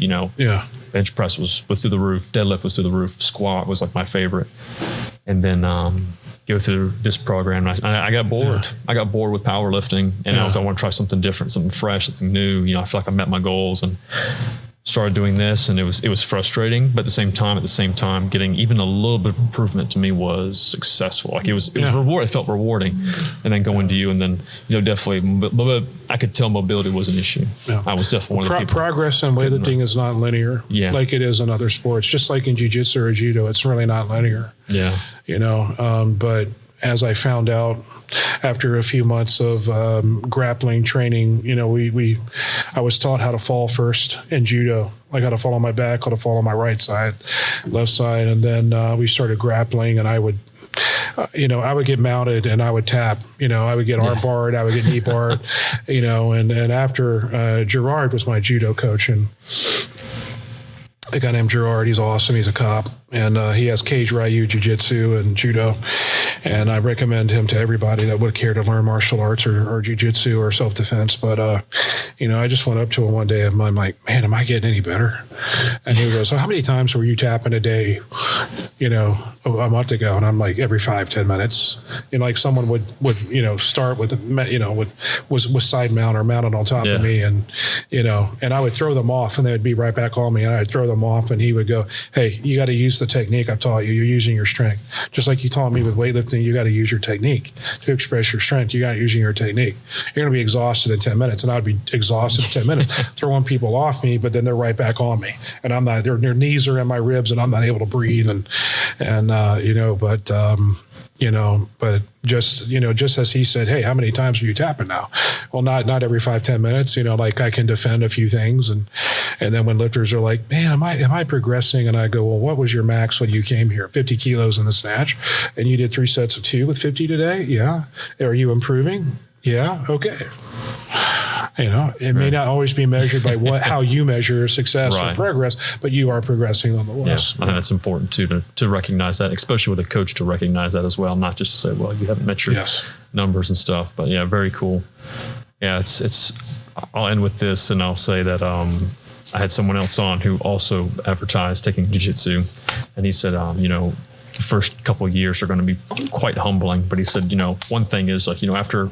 Bench press was through the roof. Deadlift was through the roof. Squat was like my favorite. and then go through this program. I got bored. Yeah. I got bored with powerlifting, and I want to try something different, something fresh, something new. I feel like I met my goals and started doing this, and it was frustrating, but at the same time, getting even a little bit of improvement to me was successful. Like it was reward. It felt rewarding, and then going to you, and then definitely, but I could tell mobility was an issue. Yeah. I was definitely one of the people. Progress in weightlifting is not linear, like it is in other sports. Just like in jiu-jitsu or judo, it's really not linear. Yeah, but as I found out after a few months of grappling training, I was taught how to fall first in judo, like how to fall on my back, how to fall on my right side, left side. And then we started grappling, and I would get mounted and I would tap, I would get arm barred, I would get knee barred, and after Gerard was my judo coach, and a guy named Gerard, he's awesome. He's a cop, and he has Cage Ryu Jiu-Jitsu and Judo. And I recommend him to everybody that would care to learn martial arts or jiu-jitsu or self-defense. But, I just went up to him one day and I'm like, man, am I getting any better? And he goes, so how many times were you tapping a day, a month ago? And I'm like, every 5-10 minutes. Like someone would start with, with side mount or mounted on top of me. And, and I would throw them off and they would be right back on me. And I'd throw them off and he would go, hey, you got to use the technique I've taught you. You're using your strength. Just like you taught me with weightlifting, you got to use your technique to express your strength. You got to using your technique. You're going to be exhausted in 10 minutes. And I'd be exhausted in 10 minutes, throwing people off me, but then they're right back on me. And I'm not, their knees are in my ribs and I'm not able to breathe. But just as he said, hey, how many times are you tapping now? Well, not every 5-10 minutes, like I can defend a few things. And then when lifters are like, man, am I progressing? And I go, well, what was your max when you came here? 50 kilos in the snatch. And you did 3 sets of 2 with 50 today? Yeah. Are you improving? Yeah. Okay. It may not always be measured by how you measure success or progress, but you are progressing nonetheless. Yeah, I think that's important too, to recognize that, especially with a coach to recognize that as well, not just to say, well, you haven't met your numbers and stuff. But yeah, very cool. Yeah, it's. I'll end with this, and I'll say that I had someone else on who also advertised taking jiu-jitsu, and he said, the first couple of years are going to be quite humbling. But he said, one thing is like, after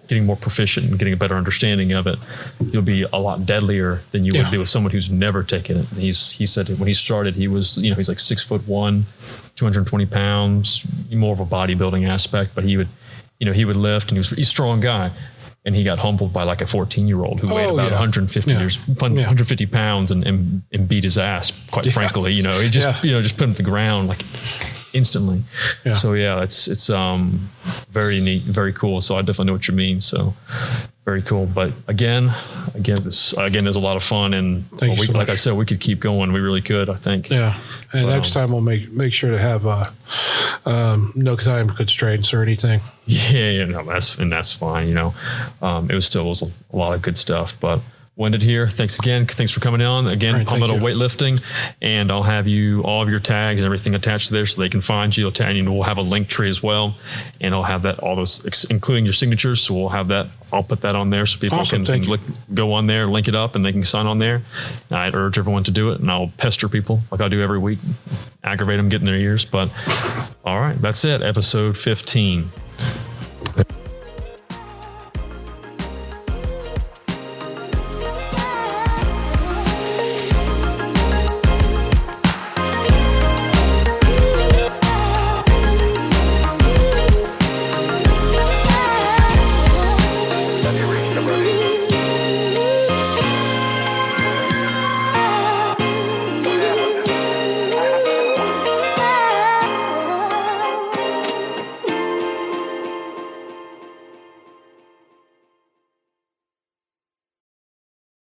getting more proficient and getting a better understanding of it, you'll be a lot deadlier than you would be with someone who's never taken it. And he said when he started, he was, he's like 6'1", 220 pounds, more of a bodybuilding aspect, but he would lift, and he's a strong guy. And he got humbled by like a 14-year-old who weighed about 150 pounds and beat his ass, quite frankly. He just just put him to the ground like instantly. Yeah. So it's very neat, very cool. So I definitely know what you mean. So very cool. But again, there's a lot of fun, and like I said, we could keep going. We really could, I think. Yeah. And next time we'll make sure to have no time constraints or anything. Yeah, no, that's fine. It was a lot of good stuff, but Wended here. Thanks again. Thanks for coming on again. Palmetto Weightlifting, and I'll have all of your tags and everything attached to there so they can find you. And we'll have a link tree as well, and I'll have that, all those, including your signatures. So we'll have that. I'll put that on there so people can go on there, link it up, and they can sign on there. I urge everyone to do it, and I'll pester people like I do every week, aggravate them, get in their ears. But all right, that's it. Episode 15.